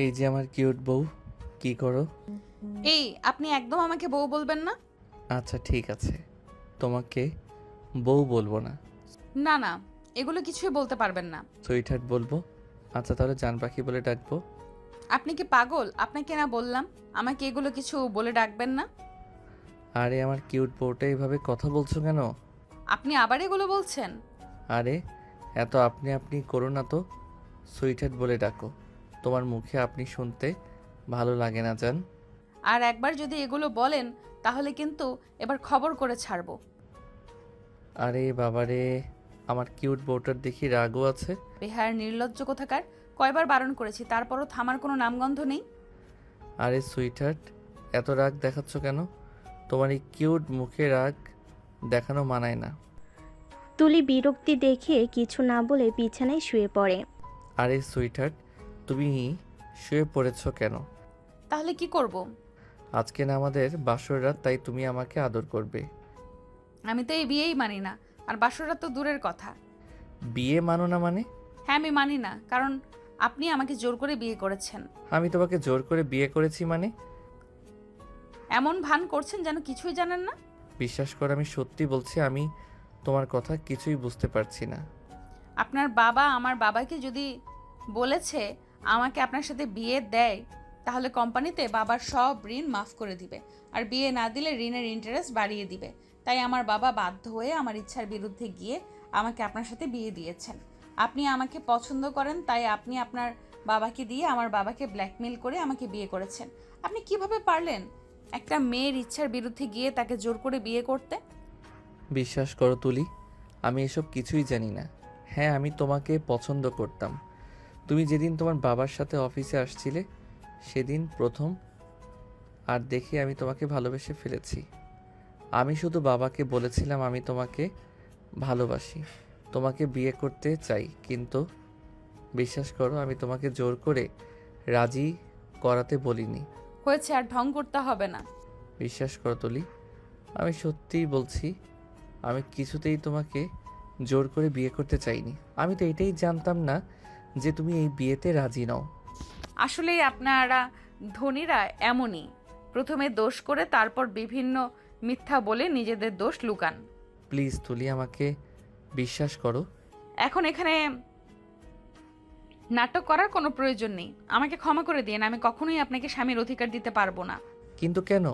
এই যে আমার কিউট বউ, কি করো? এই, আপনি একদম আমাকে বউ বলবেন না। আচ্ছা ঠিক আছে, তোমাকে বউ বলবো না, না না, এগুলো কিছুই বলতে পারবেন না। সুইটহার্ট বলবো। আচ্ছা তাহলে জান পাখি বলে ডাকবো। আপনি কি পাগল? আপনাকে না বললাম আমাকে এগুলো কিছু বলে ডাকবেন না। আরে আমার কিউট বউটা এইভাবে কথা বলছো কেন? আপনি আবার এগুলো বলছেন? আরে এত আপনি আপনি করো না তো, সুইটহার্ট বলে ডাকো। তোমার মুখে আপনি শুনতে ভালো লাগে না জান। আর একবার যদি এগুলো বলেন তাহলে কিন্তু এবার খবর করে ছাড়বো। আরে বাবারে, আমার কিউট বউটার দেখি রাগও আছে। বেহার নির্লজ্জ কোথাকার! কয়বার বারণ করেছি, তারপরও থামার কোনো নামগন্ধ নেই। আরে সুইটহার্ট, এত রাগ দেখাচ্ছ কেন? তোমার এই কিউট মুখে রাগ দেখানো মানায় না। তুলি বিরক্তি দেখিয়ে কিছু না বলে বিছানায় শুয়ে পড়ে। আরে সুইটহার্ট, তুমি শুয়ে পড়েছ কেন? তাহলে কি করব? আজকে না আমাদের বাসর রাত, তাই তুমি আমাকে আদর করবে। আমি তো এই বিয়েই মানি না, আর বাসরা তো দূরের কথা। বিয়ে মানো না মানে? হ্যাঁ, আমি মানি না, কারণ আপনি আমাকে জোর করে বিয়ে করেছেন। আমি তোমাকে জোর করে বিয়ে করেছি মানে? এমন ভান করছেন যেন কিছুই জানেন না। বিশ্বাস করো, আমি সত্যি বলছি, আমি তোমার কথা কিছুই বুঝতে পারছি না। আপনার বাবা আমার বাবাকে যদি বলেছে আমাকে আপনার সাথে বিয়ে দেয়, তাহলে কোম্পানিতে বাবার সব ঋণ মাফ করে দিবে, আর বিয়ে না দিলে ঋণের ইন্টারেস্ট বাড়িয়ে দিবে। তাই আমার বাবা বাধ্য হয়ে আমার ইচ্ছার বিরুদ্ধে গিয়ে আমাকে আপনার সাথে বিয়ে দিয়েছেন। আপনি আমাকে পছন্দ করেন, তাই আপনি আপনার বাবাকে দিয়ে আমার বাবাকে ব্ল্যাকমেল করে আমাকে বিয়ে করেছেন। আপনি কিভাবে পারলেন একটা মেয়ের ইচ্ছার বিরুদ্ধে গিয়ে তাকে জোর করে বিয়ে করতে? বিশ্বাস করো তুলি, আমি এসব কিছুই জানি না। হ্যাঁ, আমি তোমাকে পছন্দ করতাম। তুমি যেদিন তোমার বাবার সাথে অফিসে আসছিলে সেদিন প্রথম আর দেখে আমি তোমাকে ভালোবেসে ফেলেছি। আমি শুধু বাবাকে বলেছিলাম আমি তোমাকে ভালোবাসি, তোমাকে বিয়ে করতে চাই, কিন্তু বিশ্বাস করো আমি তোমাকে জোর করে রাজি করাতে বলিনি। হয়েছে, আর ঢং করতে হবে না। বিশ্বাস করো তুলি, আমি সত্যিই বলছি, আমি কিছুতেই তোমাকে জোর করে বিয়ে করতে চাইনি। আমি তো এটাই জানতাম না যে তুমি এই বিয়েতে রাজি নও। আসলেই আপনারা ধনীরা এমনই, প্রথমে দোষ করে তারপর বিভিন্ন মিথ্যা বলে নিজেদের দোষ লুকান। প্লিজ তুলি, আমাকে বিশ্বাস করো। এখন এখানে নাটক করার কোনো প্রয়োজন নেই। আমাকে ক্ষমা করে দিন, আমি কখনোই আপনাকে স্বামীর অধিকার দিতে পারবো না। কিন্তু কেন?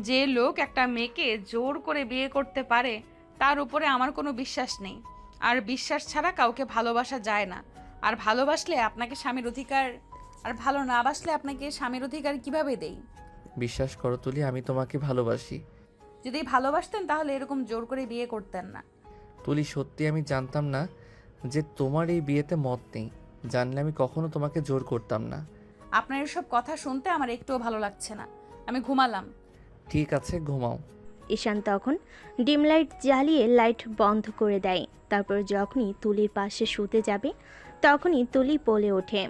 যে লোক একটা মেয়েকে জোর করে বিয়ে করতে পারে তার উপরে আমার কোনো বিশ্বাস নেই। আর বিশ্বাস ছাড়া কাউকে ভালোবাসা যায় না। আর ভালোবাসলে আপনাকে স্বামীর অধিকার, আর ভালো না বাসলে আপনাকে স্বামীর অধিকার কিভাবে দেই? বিশ্বাস করো তুলি, আমি তোমাকে ভালোবাসি। যদি ভালোবাসতেন তাহলে এরকম জোর করে বিয়ে করতেন না। তুলি সত্যি আমি জানতাম না যে তোমার এই বিয়েতে মত নেই। জানলে আমি কখনো তোমাকে জোর করতাম না। আপনার এসব কথা শুনতে আমার একটুও ভালো লাগছে না। আমি ঘুমালাম। ঠিক আছে, ঘুমাও। ঈশান তখন ডিম লাইট জ্বালিয়ে লাইট বন্ধ করে দেয়। তারপর যখনই তুলির পাশে শুতে যাবে তখনই তুলি বলে ওঠে।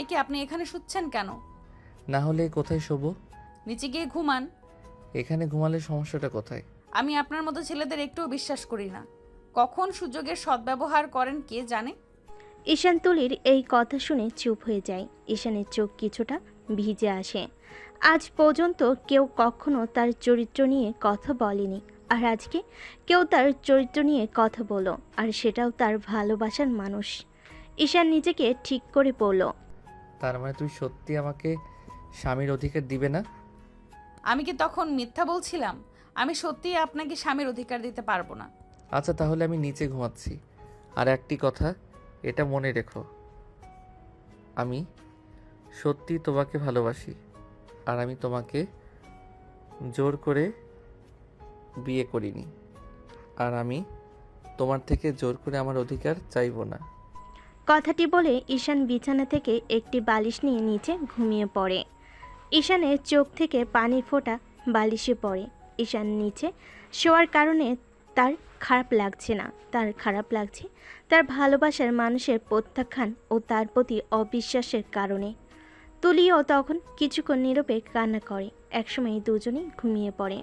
এ কি, আপনি এখানে শুচ্ছেন কেন? না হলে কোথায় শোবো? নিচে গিয়ে ঘুমান। এখানে ঘুমালে সমস্যাটা কোথায়? আমি আপনার মতো ছেলেদের একটুও বিশ্বাস করি না। কখন সুযোগের সদ্ব্যবহার করেন কে জানে। ঈশান তুলির এই কথা শুনে চুপ হয়ে যায়। ঈশানের চোখ কিছুটা ভিজে আসে। আজ পর্যন্ত কেউ কখনো তার চরিত্র নিয়ে কথা বলেনি, আর আজকে কেউ তার চরিত্র নিয়ে কথা বলো, আর সেটাও তার ভালোবাসার মানুষ। ঈশান নিজেকে ঠিক করে বলল। তার মানে তুই সত্যি আমাকে স্বামীর অধিকার দিবে না? আমি কি তখন মিথ্যা বলছিলাম? আমি সত্যিই আপনাকে স্বামীর অধিকার দিতে পারবো না। আচ্ছা তাহলে আমি নিচে ঘুমাচ্ছি। আর একটি কথা, এটা মনে রেখো, আমি সত্যি তোমাকে ভালোবাসি, আর আমি তোমাকে জোর করে বিয়ে করিনি, আর আমি তোমার থেকে জোর করে আমার অধিকার চাইবো না। কথাটি বলে ঈশান বিছানা থেকে একটি বালিশ নিয়ে নিচে ঘুমিয়ে পড়ে। ঈশানের চোখ থেকে পানির ফোঁটা বালিশে পড়ে। ঈশান নিচে শোয়ার কারণে তার খারাপ লাগছে না, তার খারাপ লাগছে তার ভালোবাসার মানুষের প্রত্যাখ্যান ও তার প্রতি অবিশ্বাসের কারণে। তুলিও তখন কিছুক্ষণ নীরবে কান্না করে। একসময় দুজনেই ঘুমিয়ে পড়ে।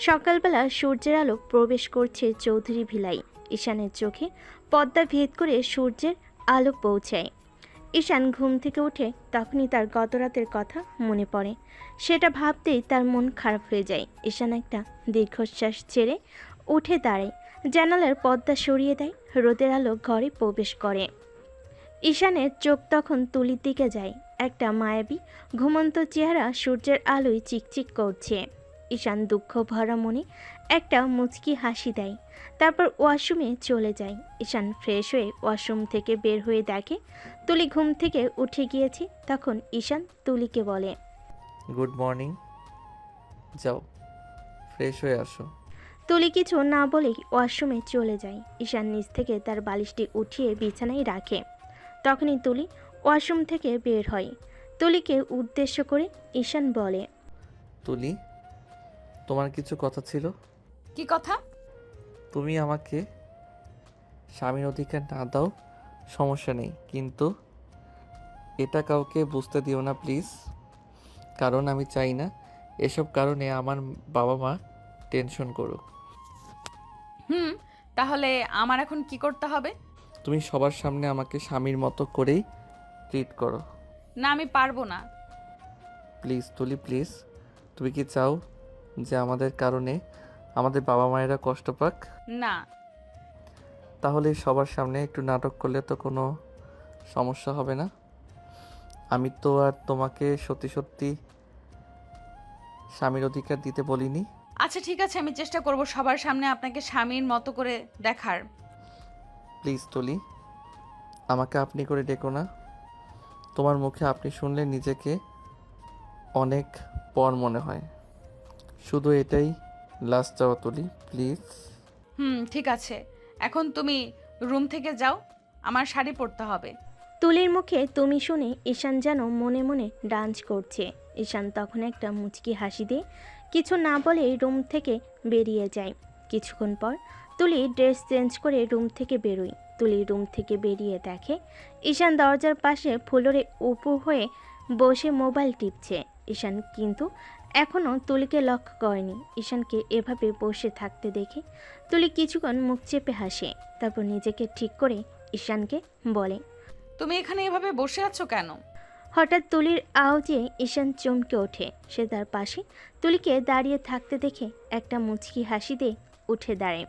সকালবেলা সূর্যের আলো প্রবেশ করছে চৌধুরী ভিলাই। ঈশানের চোখে পর্দা ভেদ করে সূর্যের আলো পৌঁছায়। ঈশান ঘুম থেকে উঠে তখনই তার গত রাতের কথা মনে পড়ে। সেটা ভাবতেই তার মন খারাপ হয়ে যায়। ঈশান একটা দীর্ঘশ্বাস ছেড়ে উঠে দাঁড়ায়, জানালার পর্দা সরিয়ে দেয়, রোদের আলো ঘরে প্রবেশ করে। ঈশানের চোখ তখন তুলির দিকে যায়। একটা মায়াবী ঘুমন্ত চেহারা সূর্যের আলোয় চিকচিক করছে। ঈশান দুঃখ ভরা মনে একটা মুচকি হাসি দেয়, তারপর ওয়াশরুমে চলে যায়। ঈশান ফ্রেশ হয়ে ওয়াশরুম থেকে বের হয়ে দেখে তুলি ঘুম থেকে উঠে গিয়েছে। তখন ঈশান তুলিকে বলে, গুড মর্নিং। যাও, ফ্রেশ হয়ে আসো। তুলি কিছু না বলেই ওয়াশরুমে চলে যায়। ঈশান নিচ থেকে তার বালিশটি উঠিয়ে বিছানায় রাখে। তখনই তুলি ওয়াশরুম থেকে বের হয়। তুলিকে উদ্দেশ্য করে ঈশান বলে, তুলি, তোমার কিছু কথা ছিল। কি কথা? তুমি আমাকে স্বামীর অধিকার না দাও, সমস্যা নেই, কিন্তু এটা কাউকে বুঝতে দিও না প্লিজ। কারণ আমি চাই না এসব কারণে আমার বাবা মা টেনশন করুক। তাহলে আমার এখন কি করতে হবে? তুমি সবার সামনে আমাকে স্বামীর মতো করেই ট্রিট করো। না, আমি পারবো না। প্লিজ তুলি, প্লিজ। তুমি কি চাও যে আমাদের কারণে আমাদের বাবা মায়েরা কষ্ট পাক? না। তাহলে সবার সামনে একটু নাটক করলে তো কোনো সমস্যা হবে না। আমি তো আর তোমাকে সত্যি সত্যি স্বামীর অধিকার দিতে বলিনি। আচ্ছা ঠিক আছে, আমি চেষ্টা করব সবার সামনে আপনাকে স্বামীর মতো করে দেখার। প্লিজ তুলি, আমাকে আপনি করে ডেকো না। তোমার মুখে আপনি শুনলে নিজেকে অনেক পর মনে হয়। শুধু এটাই লাস্ট চাওয়া তুলি, প্লিজ। ঠিক আছে, এখন তুমি রুম থেকে যাও, আমার শাড়ি পরতে হবে। তুলির মুখে তুমি শুনে ঈশান যেন মনে মনে ডান্স করছে। ঈশান তখন একটা মুচকি হাসি দিয়ে কিছু না বলেই রুম থেকে বেরিয়ে যায়। কিছুক্ষণ পর তুলি ড্রেস চেঞ্জ করে রুম থেকে বেরোয়। তুলি রুম থেকে বেরিয়ে দেখে ঈশান দরজার পাশে ফ্লোরে উপুু হয়ে বসে মোবাইল টিপছে। ঈশান কিন্তু এখনও তুলিকে লক্ষ্য করেনি। ঈশানকে এভাবে বসে থাকতে দেখে তুলি কিছুক্ষণ মুখ চেপে হাসে, তারপর নিজেকে ঠিক করে ঈশানকে বলে, তুমি এখানে এভাবে বসে আছো কেন? হঠাৎ তুলির আওয়াজে ঈশান চমকে ওঠে। সে তার পাশে তুলিকে দাঁড়িয়ে থাকতে দেখে একটা মুচকি হাসি দিয়ে উঠে দাঁড়ায়।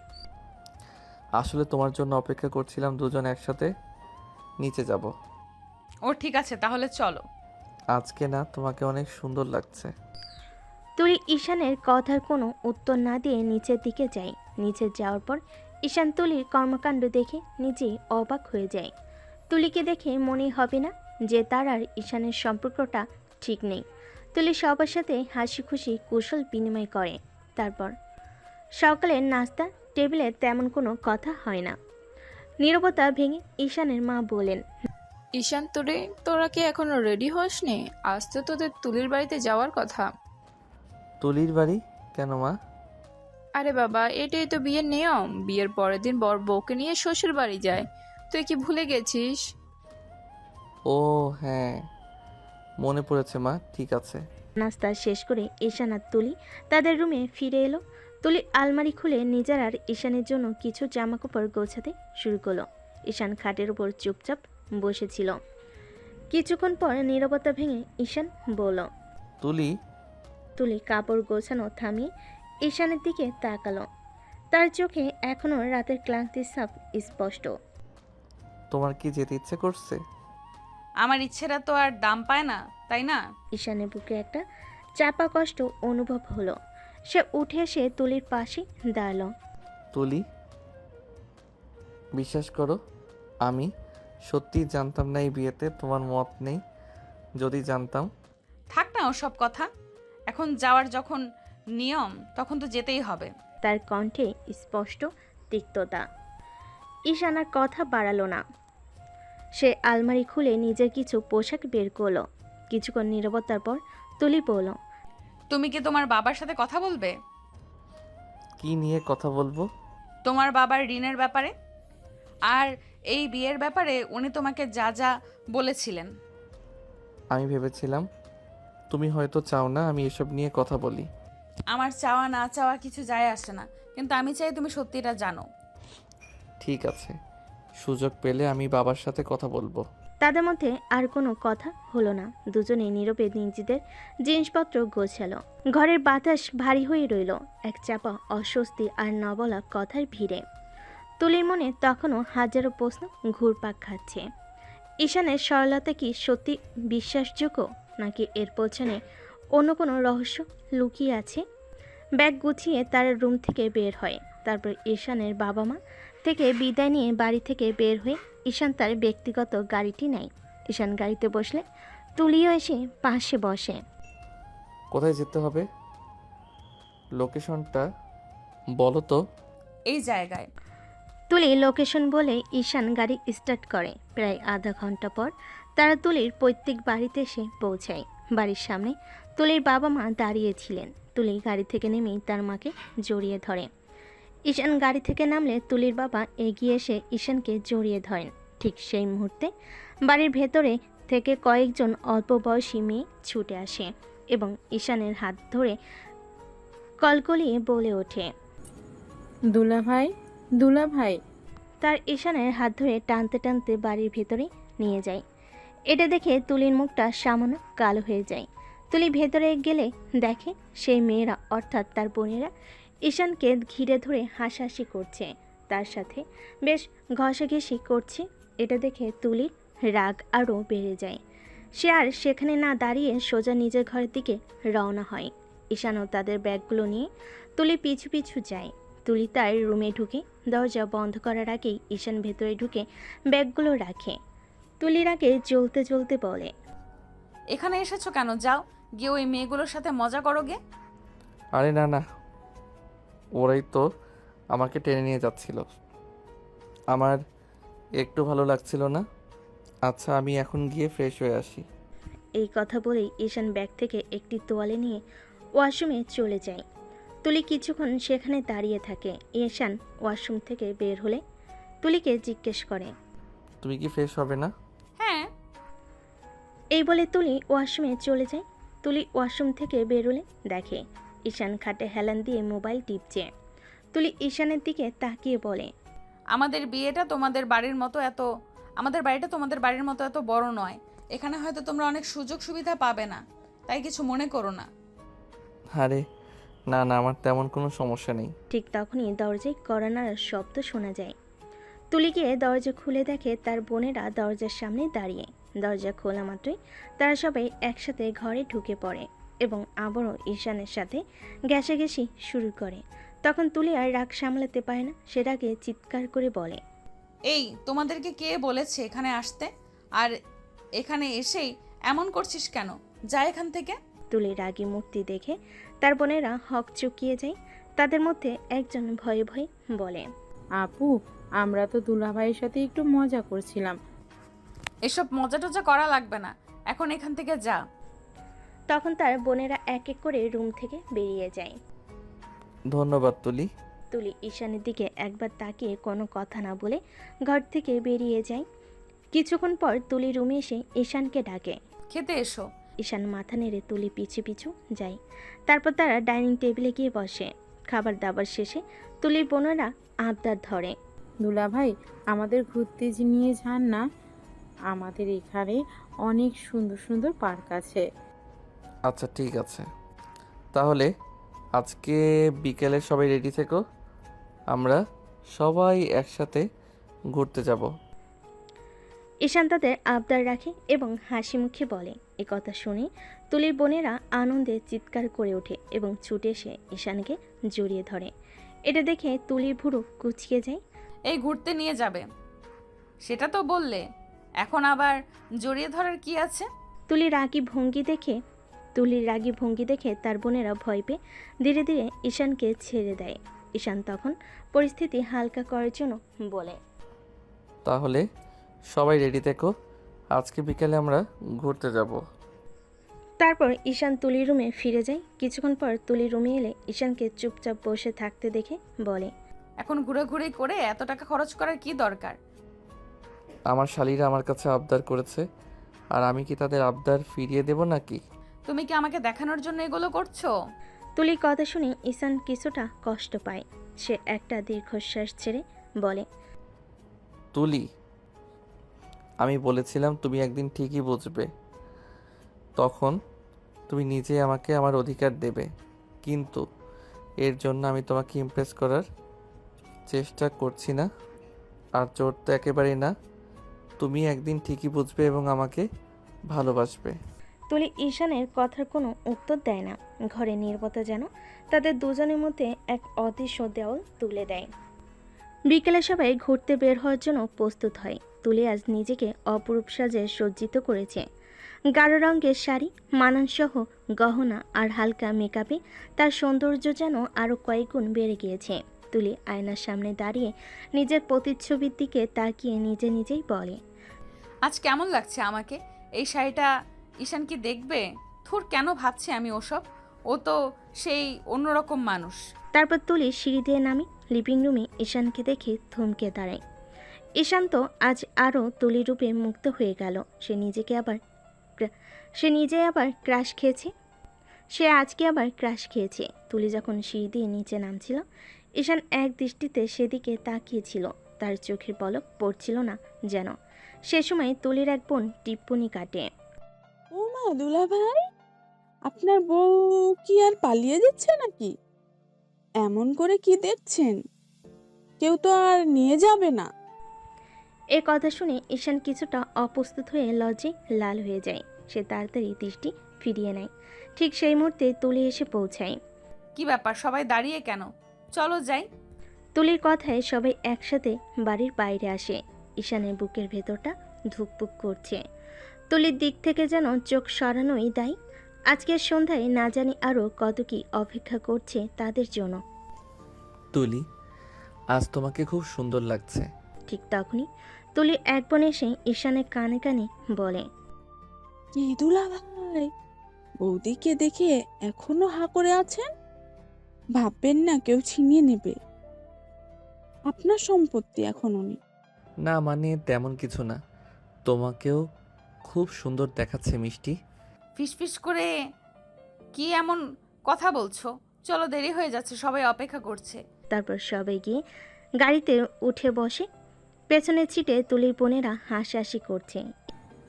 আসলে তোমার জন্য অপেক্ষা করছিলাম, দুজন একসাথে নিচে যাব। ও ঠিক আছে, তাহলে চলো। আজকে না, তোমাকে অনেক সুন্দর লাগছে। তুলি ঈশানের কথার কোনো উত্তর না দিয়ে নিচের দিকে যায়। নিচে যাওয়ার পর ঈশান তুলির কর্মকাণ্ড দেখে নিজেই অবাক হয়ে যায়। তুলিকে দেখে মনে হবে না যে তার আর ঈশানের সম্পর্কটা ঠিক নেই। তুলি সবার সাথে হাসি খুশি কুশল বিনিময় করে। তারপর সকালের নাস্তা টেবিলে তেমন কোনো কথা হয় না। নীরবতা ভেঙে ঈশানের মা বলেন, ঈশান, তোরা কি এখনো রেডি হসনি? আজ তো তোদের তুলির বাড়িতে যাওয়ার কথা। তুলির বাড়ি কেন মা? আরে বাবা, এটাই তো বিয়ের নিয়ম। বিয়ের পরের দিন বর বউকে নিয়ে শ্বশুর বাড়ি যায়। তুই কি ভুলে গেছিস? ও হ্যাঁ, মনে পড়েছে মা, ঠিক আছে। নাস্তা শেষ করে ঈশান আর তুলি তাদের রুমে ফিরে এলো। তুলি আলমারি খুলে নিজের আর ঈশানের জন্য কিছু জামাকাপড় গোছাতে শুরু করলো। ঈশান খাটের উপর চুপচাপ বসেছিল। কিছুক্ষণ পর নীরবতা ভেঙে ঈশান বলল, তুলি, তুলি কাপড় গোছানো থামিয়ে ঈশানের দিকে তাকালো। তার চোখে এখনো রাতের ক্লান্তির ছাপ স্পষ্ট। তোমার কি যেতে ইচ্ছে করছে? আমার ইচ্ছেরা তো আর দাম পায় না, তাই না? ঈশানের বুকে একটা চাপা কষ্ট অনুভব হলো। সে উঠে এসে তুলির পাশে দাঁড়ালো। তুলি, বিশ্বাস করো, আমি সত্যি জানতাম না এই বিয়েতে তোমার মত নেই। যদি জানতাম। থাক না ওসব কথা, এখন যাওয়ার যখন নিয়ম তখন তো যেতেই হবে। তার কণ্ঠে স্পষ্ট তিক্ততা। ঈশান আর কথা বাড়ালো না। সে আলমারি খুলে নিজের কিছু পোশাক বের করলো। কিছুক্ষণ নীরবতার পর তুলি বলল, তুমি কি তোমার বাবার সাথে কথা বলবে? কি নিয়ে কথা বলবো? তোমার বাবার ঋণের ব্যাপারে আর এই বিয়ের ব্যাপারে উনি তোমাকে যা যা বলেছিলেন। আমি ভেবেছিলাম তুমি হয়তো চাও না আমি এসব নিয়ে কথা বলি। আমার চাওয়া না চাওয়া কিছু যায় আসে না, কিন্তু আমি চাই তুমি সত্যিটা জানো। ঠিক আছে, সুযোগ পেলে আমি বাবার সাথে কথা বলবো। তাদের মধ্যে আর কোনো কথা হলো না। দুজনেই নীরবে নিজেদের জিনিসপত্র গোছালো। ঘরের বাতাস ভারী হয়ে রইল এক চাপা অস্বস্তি আর নবলা কথার ভিড়ে। তুলির মনে তখনও হাজারো প্রশ্ন ঘুরপাক খাচ্ছে। ঈশানের সরলতা কি সত্যি বিশ্বাসযোগ্য, নাকি এর পেছনে অন্য কোনো রহস্য লুকিয়ে আছে? ব্যাগ গুছিয়ে তার রুম থেকে বের হয়। তারপর ঈশানের বাবা মা থেকে বিদায় নিয়ে বাড়ি থেকে বের হয়ে ঈশান তার ব্যক্তিগত গাড়িটি নেয়। ঈশান গাড়িতে বসলে তুলিও এসে পাশে বসে। কোথায় যেতে হবে? লোকেশনটা বলো তো। এই জায়গায়। তুলি লোকেশন বলে ঈশান গাড়ি স্টার্ট করে। প্রায় আধা ঘন্টা পর তারা তুলির পৈতৃক বাড়িতে এসে পৌঁছায়। বাড়ির সামনে তুলির বাবা মা দাঁড়িয়েছিলেন। তুলি গাড়ি থেকে নেমেই তার মাকে জড়িয়ে ধরে। ঈশান গাড়ি থেকে নামলে তুলির বাবা এগিয়ে এসে ঈশানকে জড়িয়ে ধরেন। ঠিক সেই মুহূর্তে বাড়ির ভেতরে থেকে কয়েকজন অল্প বয়সী মেয়ে ছুটে আসে এবং ঈশানের হাত ধরে কলকলিয়ে বলে ওঠে, দুলাভাই, দুলাভাই। তার ঈশানের হাত ধরে টানতে টানতে বাড়ির ভেতরে নিয়ে যায়। এটা দেখে তুলির মুখটা সামান্য কালো হয়ে যায়। তুলি ভেতরে গেলে দেখে সেই মেয়েরা অর্থাৎ তার বোনেরা ঈশানকে ঘিরে ধরে হাসাহাসি করছে, তার সাথে বেশ ঘষাঘষি করছে। এটা দেখে তুলির রাগ আরও বেড়ে যায়। সে আর সেখানে না দাঁড়িয়ে সোজা নিজের ঘরের দিকে রওনা হয়। ঈশানও তাদের ব্যাগগুলো নিয়ে তুলি পিছু পিছু যায়। তুলি তার রুমে ঢুকে দরজা বন্ধ করার আগেই ঈশান ভেতরে ঢুকে ব্যাগগুলো রাখে। তুলির আগে জ্বলতে জ্বলতে বলে, এখানে এসেছো কেন? যাও গিয়ে ওই মেয়েগুলোর সাথে মজা করো গে। আরে না না, ওরাই তো আমাকে টেনে নিয়ে যাচ্ছিল। আমার একটু ভালো লাগছিল না। আচ্ছা, আমি এখন গিয়ে ফ্রেশ হয়ে আসি। এই কথা বলেই ঈশান ব্যাগ থেকে একটি তোয়ালে নিয়ে ওয়াশরুমে চলে যায়। তুলি কিছুক্ষণ সেখানে দাঁড়িয়ে থাকে। ঈশান ওয়াশরুম থেকে বের হলে তুলিকে জিজ্ঞেস করে, তুমি কি ফ্রেশ হবে না? হ্যাঁ। এই বলে তুলি ওয়াশরুমে চলে যায়। তুলি ওয়াশরুম থেকে বেরোলে দেখে ঈশান খাটে হেলান দিয়ে মোবাইল টিপছে। তুলি ঈশানের দিকে তাকিয়ে বলে, আমাদের বিয়েটা তোমাদের বাড়ির মতো এত আমাদের বাড়িটা তোমাদের বাড়ির মতো এত বড় নয়। এখানে হয়তো তোমরা অনেক সুযোগ সুবিধা পাবে না, তাই কিছু মনে করো না। আরে না না, আমার তেমন কোনো সমস্যা নেই। ঠিক তখনই দরজায় কড়া নাড়ার শব্দ শোনা যায়। তুলি গিয়ে দরজা খুলে দেখে তার বোনেরা দরজার সামনে দাঁড়িয়ে। দরজা খোলা মাত্রই তারা সবাই একসাথে ঘরে ঢুকে পড়ে এবং আবারও ঈশানের সাথে ঘেঁষাঘেঁষি শুরু করে। তখন তুলি আর রাগ সামলাতে পারে না, সেটাকে চিৎকার করে বলে, এই তোমাদেরকে কে বলেছে এখানে আসতে? আর এখানে এসেই এমন করছিস কেন? যা এখান থেকে। তুলি রাগী মূর্তি দেখে তার বোনেরা হক চুকিয়ে যায়। তাদের মধ্যে একজন ভয়ে ভয়ে বলে, আপু, আমরা তো দুলাভাইয়ের সাথে একটু মজা করছিলাম। এসব মজা টজা করা লাগবে না, এখন এখান থেকে যা। তখন তার বোনেরা এক এক করে রুম থেকে বেরিয়ে যায়। ধন্যবাদ তুলি। তুলি ঈশানের দিকে একবার তাকিয়ে কোনো কথা না বলে ঘর থেকে বেরিয়ে যায়। কিছুক্ষণ পর তুলি রুমে এসে ঈশানকে ডাকে। খেতে এসো। ঈশান মাথা নেড়ে তুলি পিছু পিছু যায়। তারপর তারা ডাইনিং টেবিলে গিয়ে বসে। খাবার দাবার শেষে তুলির বোনেরা আবদার ধরে, দুলাভাই, আমাদের ঘুরতে নিয়ে যান না। আমাদের এখানে অনেক সুন্দর সুন্দর পার্ক আছে। আচ্ছা ঠিক আছে, তাহলে আজকে বিকেলে সবাই রেডি থেকো, আমরা সবাই একসাথে ঘুরতে যাব। ঈশান তাদের আবদার রাখে এবং হাসি মুখে বলে। এ কথা শুনে তুলির বোনেরা আনন্দে চিৎকার করে ওঠে এবং ছুটে এসে ঈশানকে জড়িয়ে ধরে। এটা দেখে তুলির ভুরু কুচকে যায়। এই ঘুরতে নিয়ে যাবে সেটা তো বললে, এখন আবার জড়িয়ে ধরার কি আছে? তুলির রাগী ভঙ্গি দেখে তার বোনেরা ভয় পেয়ে ধীরে ধীরে ঈশানকে ছেড়ে দেয়। ঈশান তখন পরিস্থিতি হালকা করার জন্য বলে, তাহলে সবাই রেডি থেকো, আজকে বিকেলে আমরা ঘুরতে যাব। তারপর ঈশান তুলির রুমে ফিরে যায়। কিছুক্ষণ পর তুলির রুমে এলে ঈশানকে চুপচাপ বসে থাকতে দেখে বলে, এখন ঘুরে করে এত টাকা খরচ করার কি দরকার? আমার শালীরা আমার কাছে আবদার করেছে, আর আমি কি তাদের আবদার ফিরিয়ে দেব নাকি? তুমি কি আমাকে দেখানোর জন্য এগুলো করছো? তুলির কথা শুনে ঈশান কিছুটা কষ্ট পায়। সে একটা দীর্ঘশ্বাস ছেড়ে বলে, তুলি, আমি বলেছিলাম তুমি একদিন ঠিকই বুঝবে, তখন তুমি নিজেই আমাকে আমার অধিকার দেবে। কিন্তু এর জন্য আমি তোমাকে ইমপ্রেস করার চেষ্টা করছি না, আর জোর তো একেবারেই না। তুমি একদিন ঠিকই বুঝবে এবং আমাকে ভালোবাসবে। তুলি ঈশানের কথার কোনো উত্তর দেয় না। ঘরে নীরবতা যেন তাদের দুজনের মধ্যে এক অদৃশ্য দেওয়াল তুলে দেয়। বিকেলে সবাই ঘুরতে বের হওয়ার জন্য প্রস্তুত হয়। তুলি আজ নিজেকে অপরূপ সাজে সজ্জিত করেছে। গাঢ় রঙের শাড়ি, মানানসহ গহনা আর হালকা মেকআপে তার সৌন্দর্য যেন আরও কয়েক গুণ বেড়ে গিয়েছে। তুলি আয়নার সামনে দাঁড়িয়ে নিজের প্রতিচ্ছবির দিকে তাকিয়ে নিজে নিজেই বলে, আজ কেমন লাগছে আমাকে? এই শাড়িটা ঈশান কি দেখবে? থুর, কেন ভাবছি আমি ওসব? ও তো সেই অন্যরকম মানুষ। তারপর তুলি সিঁড়ি দিয়ে নামি লিভিং রুমে ঈশানকে দেখে থমকে দাঁড়ায়। ঈশান তো আজ আরও তুলি রূপে মুক্ত হয়ে গেল। সে নিজে আবার ক্রাশ খেয়েছে। সে আজকে আবার ক্রাশ খেয়েছে। তুলি যখন সিঁড়ি দিয়ে নিচে নামছিল, ঈশান এক দৃষ্টিতে সেদিকে তাকিয়েছিল। তার চোখের পলক পড়ছিল না যেন। সে সময় তুলির এক বোন টিপ্পনি কাটে, ও মা, দুলা ভাই, আপনার বউ কি আর পালিয়ে যাচ্ছে নাকি? এমন করে কি দেখছেন? কেউ তো আর নিয়ে যাবে না। এ কথা শুনে ঈশান কিছুটা অপ্রস্তুত হয়ে লজ্জে লাল হয়ে যায়। সে তাড়াতাড়ি দৃষ্টি ফিরিয়ে নেয়। ঠিক সেই মুহূর্তে তুলি এসে পৌঁছায়। কি ব্যাপার, সবাই দাঁড়িয়ে কেন? চলো যাই। তুলির কথায় সবাই একসাথে বাড়ির বাইরে আসে। ঈশানের বুকের ভেতরটা ধুকপুক করছে। তুলির দিক থেকে যেন চোখ সরানোই দায়। আজকের সন্ধ্যায় না জানি আরও কত কি অপেক্ষা করছে তাদের জন্য। তুলি, আজ তোমাকে খুব সুন্দর লাগছে। ঠিক তখনই তুলির এক বোন এসে ঈশানের কানে কানে বলে, কি দুলা ভাই, বৌদিকে দেখে এখনো হা করে আছেন? ভাববেন না কেউ ছিনিয়ে নেবে আপনার সম্পত্তি এখন উনি। না মানে তেমন কিছু না, তোমাকেও খুব সুন্দর দেখাচ্ছে মিষ্টি। ফিসফিস করে কি এমন কথা বলছো? চলো, দেরি হয়ে যাচ্ছে, সবাই অপেক্ষা করছে। তারপর সবাই গিয়ে গাড়িতে উঠে বসে। পেছনের সিটে তুলির বোনেরা হাসাহাসি করছে।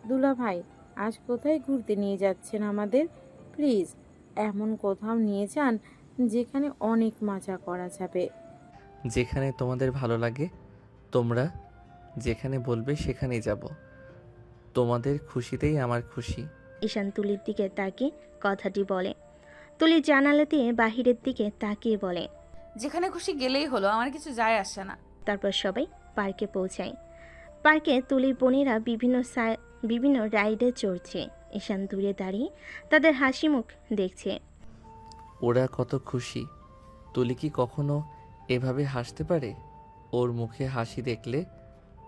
দুলা ভাই, আজ কোথায় ঘুরতে নিয়ে যাচ্ছেন আমাদের? প্লিজ এমন কোথাও নিয়ে যান যেখানে অনেক মজা করা যাবে। যেখানে তোমাদের ভালো লাগে, তোমরা যেখানে বলবে সেখানেই যাব। তোমাদের খুশিতেই আমার খুশি। ঈশান তুলির দিকে তাকিয়ে কথাটি বলে। তুলি জানালা দিয়ে বাহিরের দিকে তাকিয়ে বলে, যেখানে খুশি গেলেই হলো, আমার কিছু যায় আসে না। তারপর সবাই পার্কে পৌঁছায়। পার্কে তুলির বোনেরা বিভিন্ন রাইডে চড়ছে। ঈশান দূরে দাঁড়িয়ে তাদের হাসি মুখ দেখছে। ওরা কত খুশি। তুলি কি কখনো এভাবে হাসতে পারে? ওর মুখে হাসি দেখলে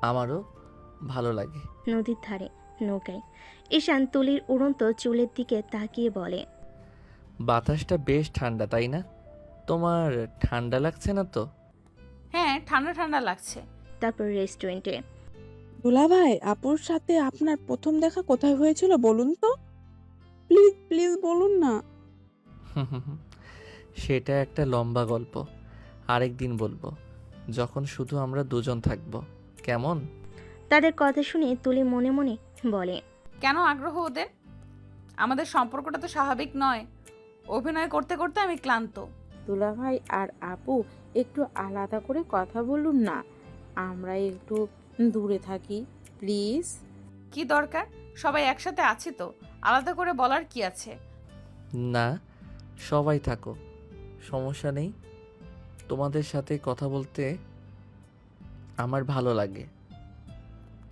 আমারও ভালো লাগে। নদীর ধারে নৌকায় ঈশান তুলির উড়ন্ত চুলের দিকে তাকিয়ে বলে, বাতাসটা বেশ ঠান্ডা, তাই না? তোমার ঠান্ডা লাগছে না তো? হ্যাঁ, ঠান্ডা ঠান্ডা লাগছে। তারপর রেস্টুরেন্টে। দুলা ভাই, আপুর সাথে আপনার প্রথম দেখা কোথায় হয়েছিল বলুন তো? প্লিজ প্লিজ বলুন না। সেটা একটা লম্বা গল্প, আরেকদিন বলবো, যখন শুধু আমরা দুজন থাকবো। কেমন? তাদের কথা শুনে তুলি মনে মনে বলে, কেন আগ্রহ ওদের? আমাদের সম্পর্কটা তো স্বাভাবিক নয়। অভিনয় করতে করতে আমি ক্লান্ত। দুলা ভাই আর আপু একটু আলাদা করে কথা বলুন না। আমরা একটু দূরে থাকি প্লিজ। কি দরকার? সবাই একসাথে আছি তো, আলাদা করে বলার কি আছে? না, সবাই থাকো, সমস্যা নেই। তোমাদের সাথে কথা বলতে আমার ভালো লাগে।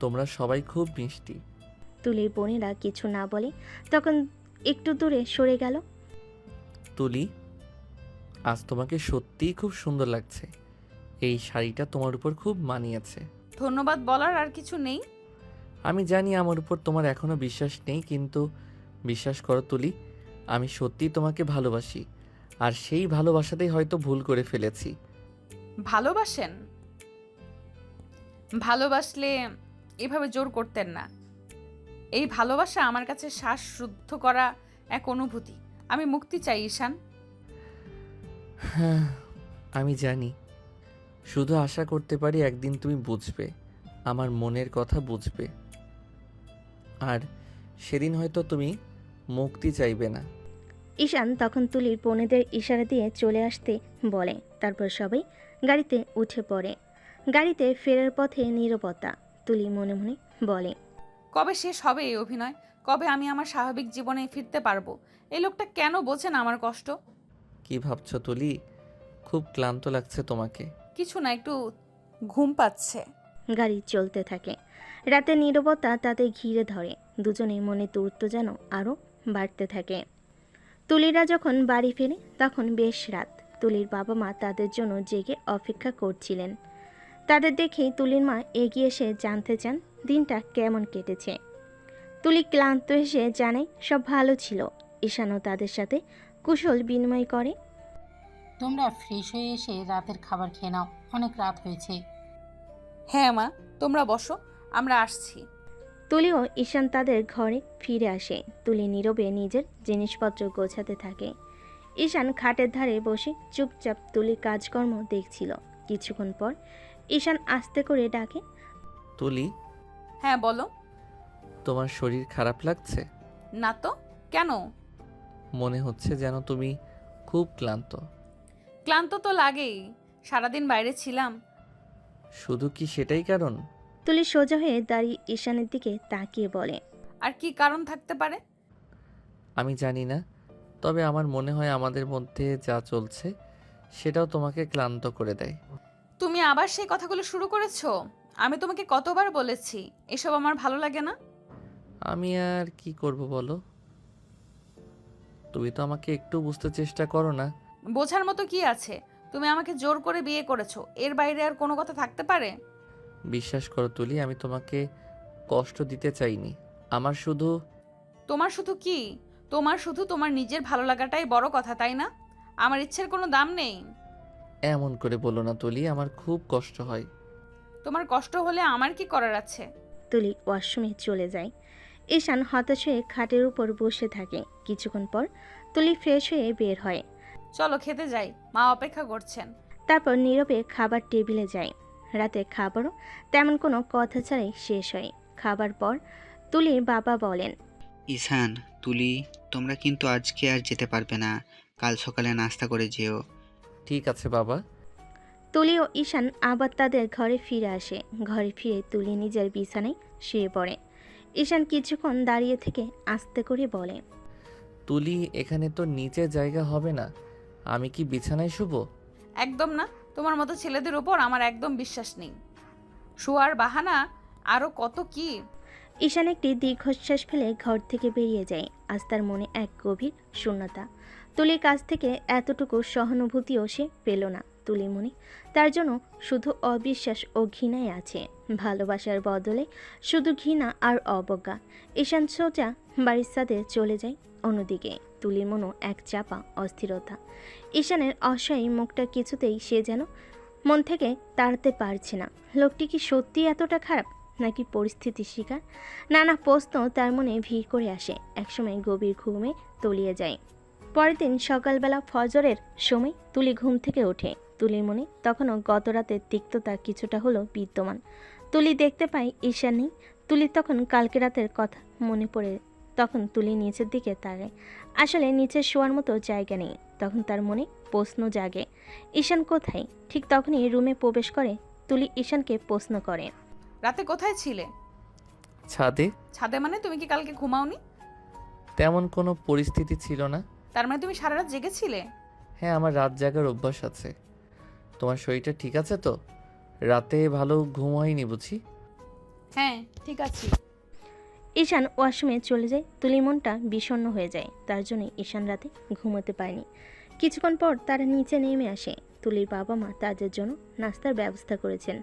তোমরা সবাই খুব মিষ্টি। তুলির বোনেরা কিছু না বলে তখন একটু দূরে সরে গেল। তুলি, আজ তোমাকে সত্যিই খুব সুন্দর লাগছে। এই শাড়িটা তোমার উপর খুব মানিয়েছে। ধন্যবাদ বলার আর কিছু নেই। আমি জানি আমার উপর তোমার এখনো বিশ্বাস নেই, কিন্তু বিশ্বাস করো তুলি, আমি সত্যিই তোমাকে ভালোবাসি। আর সেই ভালোবাসাতেই হয়তো ভুল করে ফেলেছি। ভালোবাসেন? ভালোবাসলে এভাবে জোর করতেন না। এই ভালোবাসা আমার কাছে শ্বাস রুদ্ধ করা এক অনুভূতি। আমি মুক্তি চাই ঈশান। হ্যাঁ, আমি জানি। শুধু আশা করতে পারি একদিন তুমি বুঝবে, আমার মনের কথা বুঝবে। আর সেদিন হয়তো তুমি মুক্তি চাইবে না। ঈশান তখন তুলির বোনেদের ইশারা দিয়ে চলে আসতে বলে। তারপর সবাই গাড়িতে উঠে পড়ে। গাড়িতে ফেরার পথে নীরবতা। তুলি মনে মনে বলে, কবে শেষ হবে এই অভিনয়? কবে আমি আমার স্বাভাবিক জীবনে ফিরতে পারবো? এই লোকটা কেন বোঝে না আমার কষ্ট? কি ভাবছো তুলি? খুব ক্লান্ত লাগছে তোমাকে? কিছু না, একটু ঘুম পাচ্ছে। গাড়ি চলতে থাকে। রাতে নীরবতা তাদের ঘিরে ধরে। দুজনের মনে দূরত্ব যেন আরও বাড়তে থাকে। তুলিরা যখন বাড়ি ফেরে তখন বেশ রাত। তুলির বাবা মা তাদের জন্য জেগে অপেক্ষা করছিলেন। তাদের দেখেই তুলির মা এগিয়ে এসে জানতে চান দিনটা কেমন কেটেছে। তুলি ক্লান্ত এসে জানায় সব ভালো ছিল। ঈশানও তাদের সাথে কুশল বিনিময় করে। তোমরা ফ্রেশ হয়ে এসে রাতের খাবার খেয়ে নাও, অনেক রাত হয়েছে। হ্যাঁ মা, তোমরা বসো, আমরা আসছি। তুলি ও ঈশান তাদের ঘরে ফিরে আসে। তুলি নীরবে নিজের জিনিসপত্র গোছাতে থাকে। ঈশান খাটের ধারে বসে চুপচাপ তুলির কাজকর্ম দেখছিল। কিছুক্ষণ পর ঈশান আস্তে করে ডাকে, তুলি, হ্যাঁ বলো। তোমার শরীর খারাপ লাগছে? না তো, কেন? মনে হচ্ছে যেন তুমি খুব ক্লান্ত। ক্লান্ত তো লাগেই, সারাদিন বাইরে ছিলাম। শুধু কি সেটাই কারণ? তুলি সোজা হয়ে দাঁড়িয়ে ঈশানের দিকে তাকিয়ে বলে, আর কি কারণ থাকতে পারে? আমি জানি না, তবে আমার মনে হয় আমাদের মধ্যে যা চলছে সেটাও তোমাকে ক্লান্ত করে দেয়। তুমি আবার সেই কথাগুলো শুরু করেছো? আমি তোমাকে কতবার বলেছি এসব আমার ভালো লাগে না। আমি আর কি করব বলো? তুমি তো আমাকে একটু বুঝতে চেষ্টা করো না। বোঝার মতো কি আছে? তুমি আমাকে জোর করে বিয়ে করেছো, এর বাইরে আর কোনো কথা থাকতে পারে? বিশ্বাস করো তুলি, আমি তোমাকে কষ্ট দিতে চাইনি। আমার শুধু তোমার শুধু কি? তোমার শুধু তোমার নিজের ভালো লাগাটাই বড় কথা, তাই না? আমার ইচ্ছের কোনো দাম নেই। এমন করে বলো না তুলি, আমার খুব কষ্ট হয়। তোমার কষ্ট হলে আমার কি করার আছে? তুলি ওয়াশরুমে চলে যায়। ঈশান হতাশ হয়ে খাটের উপর বসে থাকে। কিছুক্ষণ পর তুলি ফ্রেশ হয়ে বের হয়। চলো খেতে যাই, মা অপেক্ষা করছেন। তারপর নীরবে খাবার টেবিলে যায়। রাতে খাবারও তেমন কোনো কথা ছাড়াই শেষ হয়। খাবার পর তুলির বাবা বলেন, ঈশান, তুলি, তোমরা কিন্তু আজকে আর যেতে পারবে না। কাল সকালে নাস্তা করে যেও। ঠিক আছে বাবা। তুলি ও ঈশান আবার তাদের ঘরে ফিরে আসে। ঘরে ফিরে তুলি নিজের বিছানায় শুয়ে পড়ে। ঈশান কিছুক্ষণ দাঁড়িয়ে থেকে আস্তে করে বলে, তুলি, এখানে তো নিচে জায়গা হবে না, আমি কি বিছানায় শুবো? একদম না, তোমার মতো ছেলেদের উপর আমার একদম বিশ্বাস নেই। শোয়ার বাহানা আরো কত কি। ঈশান একটি দীর্ঘশ্বাস ফেলে ঘর থেকে বেরিয়ে যায়। আজ তার মনে এক গভীর শূন্যতা। তুলির কাছ থেকে এতটুকু সহানুভূতিও সে পেল না। তুলি মনে তার জন্য শুধু অবিশ্বাস ও ঘৃণাই আছে। ভালোবাসার বদলে শুধু ঘৃণা আর অবজ্ঞা। ঈশান সোজা বাড়ির ছাদে চলে যায়। অন্যদিকে তুলির মনও এক চাপা অস্থিরতা। ঈশানের অসহায় মুখটা কিছুতেই সে যেন মন থেকে তাড়াতে পারছে না। লোকটি কি সত্যি এতটা খারাপ, নাকি পরিস্থিতির শিকার? নানা প্রশ্ন তার মনে ভিড় করে আসে। একসময় গভীর ঘুমে তলিয়ে যায়। পরের দিন সকালবেলা ফজরের সময় তুলি ঘুম থেকে ওঠে। তুলির মনে তখনও গত রাতের তিক্ততা কিছুটা হলো বিদ্যমান। তুলি দেখতে পায় ঈশান নেই। তুলি তখন কালকে রাতের কথা মনে পড়ে। তখন তুলি নিচের দিকে তাকায়। আসলে নিচে শোয়ার মতো জায়গা নেই। তখন তার মনে প্রশ্ন জাগে, ঈশান কোথায়? ঠিক তখনই রুমে প্রবেশ করে তুলি ঈশানকে প্রশ্ন করে, রাতে কোথায় ছিলে? ছাদে। ছাদে মানে তুমি কি কালকে ঘুমাওনি? তেমন কোনো পরিস্থিতি ছিল না। তার মানে তুমি সারা রাত জেগেছিলে? হ্যাঁ, আমার রাত জাগার অভ্যাস আছে। তোমার শরীরটা ঠিক আছে তো? রাতে ভালো ঘুম হয়নি বুঝি? হ্যাঁ ঠিক আছে। ঈশান ওয়াশরুমে চলে যায়। তুলি মনটা বিষণ্ণ হয়ে যায়। তার জন্য ঈশান রাতে ঘুমোতে পারেনি। কিছুক্ষণ পর তারা নিচে নেমে আসে। তুলির বাবা মা তাদের জন্য নাস্তার ব্যবস্থা করেছেন।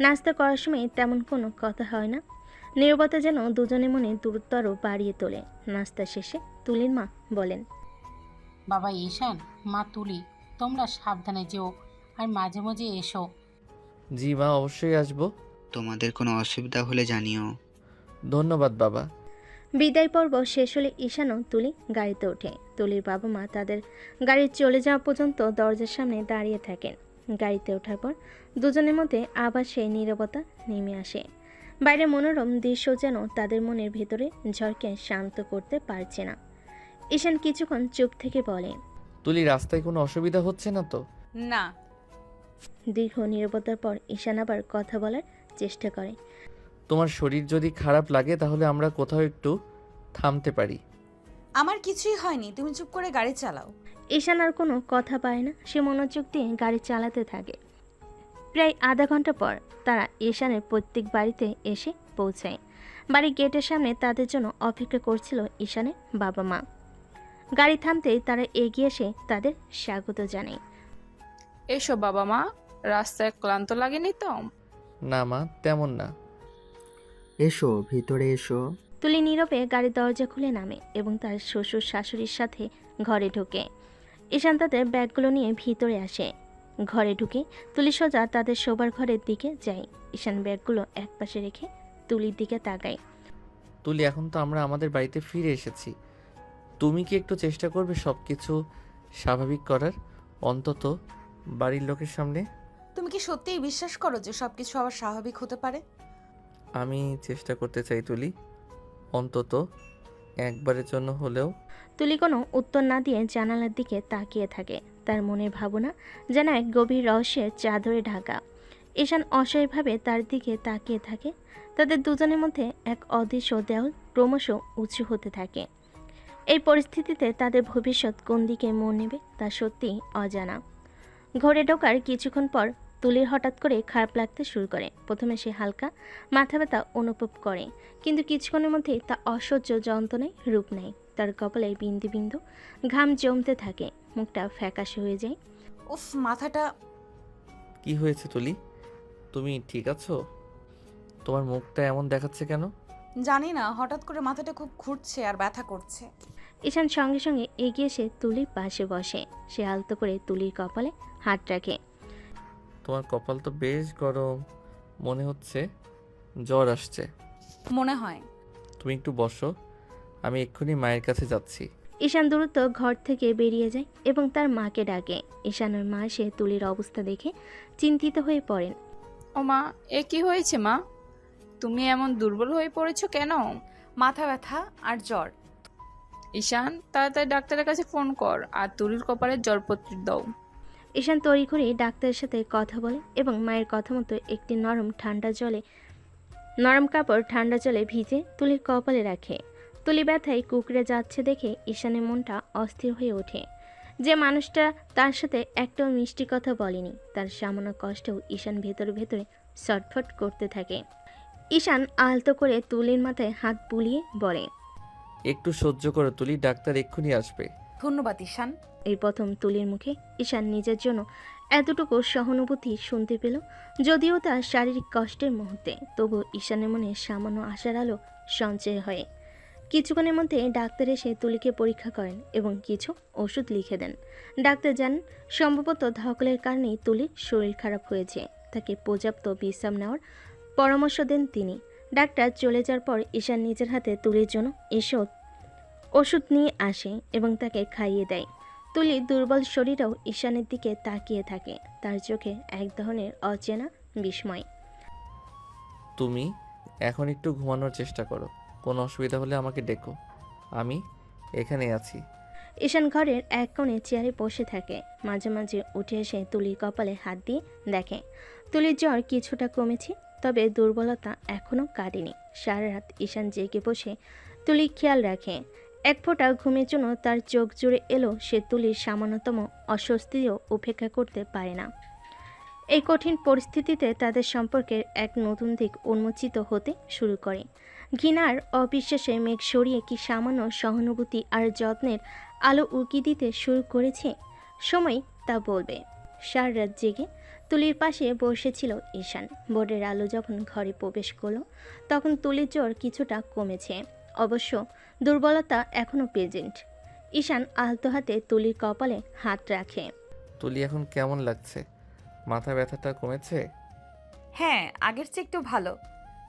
নাস্তা করার সময় তেমন কোনো কথা হয় না। নীরবতা যেন দুজনের মনে দূরত্ব আরও বাড়িয়ে তোলে। নাস্তা শেষে তুলির মা বলেন, বাবা ঈশান, মা তুলি, তোমরা সাবধানে যেও আর মাঝে মাঝে এসো। জি মা, অবশ্যই আসবো। তোমাদের কোনো অসুবিধা হলে জানিও। ধন্যবাদ বাবা। বিদায় পর্ব শেষ হলে ঈশানও তুলি গাড়িতে ওঠে। তুলির বাবা মা তাদের গাড়ি চলে যাওয়া পর্যন্ত দরজার সামনে দাঁড়িয়ে থাকেন। গাড়িতে ওঠার পর দুজনের মধ্যে আবার সেই নীরবতা নেমে আসে। বাইরে মনোরম দৃশ্য যেন তাদের মনের ভেতরে ঝড়কে শান্ত করতে পারছে না। ঈশান কিছুক্ষণ চুপ থেকে বলে, তুলি, রাস্তায় কোনো অসুবিধা হচ্ছে না তো? না। দীর্ঘ নীরবতার পর ঈশান আবার কথা বলার চেষ্টা করে। তোমার শরীর যদি খারাপ লাগে তাহলে আমরা কোথাও একটু থামতে পারি। আমার কিছুই হয়নি, তুমি চুপ করে গাড়ি চালাও। ঈশান আর কোনো কথা পায় না, সে মনোযোগ দিয়ে গাড়ি চালাতে থাকে। প্রায় আধা ঘন্টা পর তারা ঈশানের প্রত্যেক বাড়িতে এসে পৌঁছায়। বাড়ির গেটের সামনে তাদের জন্য অপেক্ষা করছিল ঈশানের বাবা মা। গাড়ি থামতেই তারা এগিয়ে এসে তাদের স্বাগত জানায়। এসো বাবা মা, রাস্তায় ক্লান্ত লাগেনি তো? না মা, তেমন না। এসো ভিতরে এসো। তুলি নীরবে গাড়ির দরজা খুলে নামে এবং তার শ্বশুর শাশুড়ির সাথে ঘরে ঢোকে। ঈশান তাদের ব্যাগগুলো নিয়ে ভিতরে আসে। ঘরে ঢুকে তুলি সোজা তাদের শোবার ঘরের দিকে যায়। ঈশান ব্যাগগুলো একপাশে রেখে তুলির দিকে তাকায়। তুলি, এখন তো আমরা আমাদের বাড়িতে ফিরে এসেছি। তুমি কি একটু চেষ্টা করবে সব কিছু স্বাভাবিক করার, অন্তত বাড়ির লোকের সামনে? তুমি কি সত্যিই বিশ্বাস করো যে সবকিছু আবার স্বাভাবিক হতে পারে? আমি চেষ্টা করতে চাই তুলি, অন্তত একবারের জন্য হলেও। তুলি কোনো উত্তর না দিয়ে জানালার দিকে তাকিয়ে থাকে। তার মনের ভাবনা যেন এক গভীর রহস্যের চাদরে ঢাকা। ঈশান অসহায়ভাবে তার দিকে তাকিয়ে থাকে। তাদের দুজনের মধ্যে এক অদৃশ্য দেওয়াল ক্রমশ উঁচু হতে থাকে। এই পরিস্থিতিতে তাদের ভবিষ্যৎ কোন দিকে মোড় নেবে তা সত্যিই অজানা। ঘরে ঢোকার কিছুক্ষণ পর তুলির হঠাৎ করে খারাপ লাগতে শুরু করে। প্রথমে সে হালকা মাথা ব্যথা অনুভব করে, কিন্তু কিছুক্ষণের মধ্যেই তা অসহ্য যন্ত্রণায় রূপ নেয়। তার কপালে বিন্দু বিন্দু ঘাম জমতে থাকে, মুখটা ফ্যাকাশে হয়ে যায়। উফ, মাথাটা। কি হয়েছে তুলি, তুমি ঠিক আছো? তোমার মুখটা এমন দেখাচ্ছে কেন? জানি না, হঠাৎ করে মাথাটা খুব ঘুরছে আর ব্যথা করছে। ঈশান সঙ্গে সঙ্গে এগিয়ে এসে তুলির পাশে বসে। সে আলতো করে তুলির কপালে হাত রাখে। তোমার কপাল তো বেশ গরম, মনে হচ্ছে জ্বর আসছে। মনে হয়। তুমি একটু বসো, আমি এক্ষুনি মায়ের কাছে যাচ্ছি। ঈশান দ্রুত ঘর থেকে বেরিয়ে যায় এবং তার মাকে ডাকে। ঈশানের মা এসে তুলির অবস্থা দেখে চিন্তিত হয়ে পড়েন। ও মা, এ কি হয়েছে মা? তুমি এমন দুর্বল হয়ে পড়েছো কেন? মাথা ব্যথা আর জ্বর। ঈশান, তাড়াতাড়ি ডাক্তারের কাছে ফোন কর আর তুলির কপালে জলপত্র দাও। ঈশান তড়িঘড়ি ডাক্তারের সাথে কথা বলে এবং মায়ের কথা মতো একটি নরম কাপড় ঠান্ডা জলে ভিজে তুলির কপালে রাখে। তুলি ব্যথায় কুকড়ে যাচ্ছে দেখে ঈশানের মনটা অস্থির হয়ে ওঠে। যে মানুষটা তার সাথে একটাও মিষ্টি কথা বলেনি, তার সামান্য কষ্টেও ঈশান ভেতরে ভেতরে ছটফট করতে থাকে। ঈশান আলতো করে তুলির মাথায় হাত বুলিয়ে বলে, একটু সহ্য করো তুলি, ডাক্তার এক্ষুনি আসবে। ধন্যবাদ ঈশান। এই প্রথম তুলির মুখে ঈশান নিজের জন্য এতটুকু সহানুভূতি শুনতে পেল। যদিও তার শারীরিক কষ্টের মুহূর্তে, তবু ঈশানের মনে সামান্য আশার আলো সঞ্চয় হয়। কিছুক্ষণের মধ্যে ডাক্তার এসে তুলিকে পরীক্ষা করেন এবং কিছু ওষুধ লিখে দেন। ডাক্তার জানান সম্ভবত ধকলের কারণেই তুলির শরীর খারাপ হয়েছে, তাকে পর্যাপ্ত বিশ্রাম নেওয়ার পরামর্শ দেন তিনি। ডাক্তার চলে যাওয়ার পর ঈশান নিজের হাতে তুলির জন্য ওষুধ নিয়ে আসে এবং তাকে খাইয়ে দেয়। তুলি দুর্বল শরীরেও ঈশানের দিকে তাকিয়ে থাকে, তার চোখে এক ধরনের অচেনা বিস্ময়। তুমি এখন একটু ঘুমানোর চেষ্টা করো, কোনো অসুবিধা হলে আমাকে ডেকো, আমি এখানে আছি। ঈশান ঘরের এক কোণে চেয়ারে বসে থাকে। মাঝে মাঝে উঠে এসে তুলির কপালে হাত দিয়ে দেখে তুলির জ্বর কিছুটা কমেছে, তবে দুর্বলতা এখনও কাটেনি। সারা রাত ঈশান জেগে বসে তুলির খেয়াল রাখে। এক ফোঁটা ঘুমের জন্য তার চোখ জুড়ে এলো সে তুলির সামান্যতম অস্বস্তিও উপেক্ষা করতে পারে না। এই কঠিন পরিস্থিতিতে তাদের সম্পর্কের এক নতুন দিক উন্মোচিত হতে শুরু করে। ঘৃণার অবিশ্বাসে মেঘ সরিয়ে কি সামান্য সহানুভূতি আর যত্নের আলো উকি দিতে শুরু করেছে, সময় তা বলবে। সারা রাত জেগে তুলির পাশে বসেছিল ঈশান। বোর্ডের আলো যখন ঘরে প্রবেশ করলো তখন তুলির জ্বর কিছুটা কমেছে, অবশ্য দুর্বলতা এখনও প্রেজেন্ট। ঈশান আলতো হাতে তুলির কপালে হাত রাখে। তুলি, এখন কেমন লাগছে? মাথা ব্যথাটা কমেছে? হ্যাঁ, আগের চেয়ে একটু ভালো।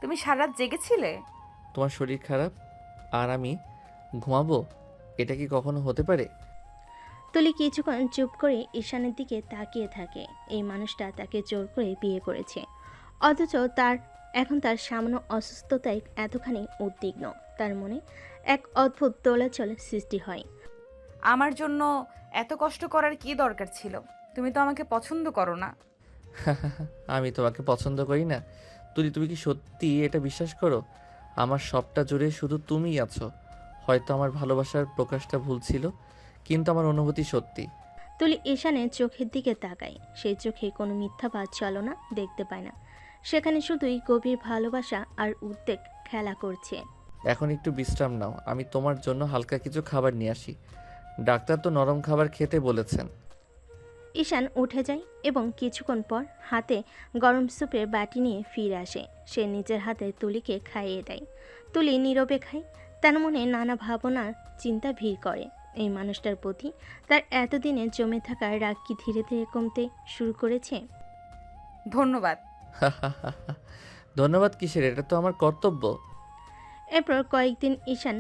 তুমি সারা রাত জেগেছিলে? তোমার শরীর খারাপ আর আমি ঘুমাবো, এটা কি কখনো হতে পারে? তুলি কিছুক্ষণ চুপ করে ঈশানের দিকে তাকিয়ে থাকে। এই মানুষটা তাকে জোর করে বিয়ে করেছে, অথচ তার এখন তার সামান্য অসুস্থতায় এতখানি উদ্বিগ্ন। তার মনে এক অদ্ভুত দোলাচল সৃষ্টি হয়। আমার জন্য এত কষ্ট করার কি দরকার ছিল? তুমি তো আমাকে পছন্দ করো না। আমি তোমাকে পছন্দ করি না? তুমি কি সত্যি এটা বিশ্বাস করো? আমার সবটা জুড়ে শুধু তুমিই আছো। হয়তো আমার ভালোবাসার প্রকাশটা ভুল ছিল, কিন্তু আমার অনুভূতি সত্যি। তুলি ঈশানের চোখের দিকে তাকায়। সেই চোখে কোনো মিথ্যা বা ছলনা দেখতে পায় না। সেখানে শুধুই গভীর ভালোবাসা আর উদ্বেগ খেলা করছে। এখন একটু বিশ্রাম নাও, আমি তোমার জন্য হালকা কিছু খাবার নিয়ে আসি। ডাক্তার তো নরম খাবার খেতে বলেছেন। ঈশান উঠে যায় এবং কিছুক্ষণ পর হাতে গরম স্যুপের বাটি নিয়ে ফিরে আসে। সে নিজের হাতে তুলিকে খাইয়ে দেয়। তুলি নীরবে খায়। তার মনে নানা ভাবনার চিন্তা ভিড় করে। এই মানুষটার প্রতি তার এতদিনে জমে থাকা রাগ কি ধীরে ধীরে কমতে শুরু করেছে? ধন্যবাদ। ধন্যবাদ কিসের? এটা তো আমার কর্তব্য। এরপর কয়েকদিন ঈশান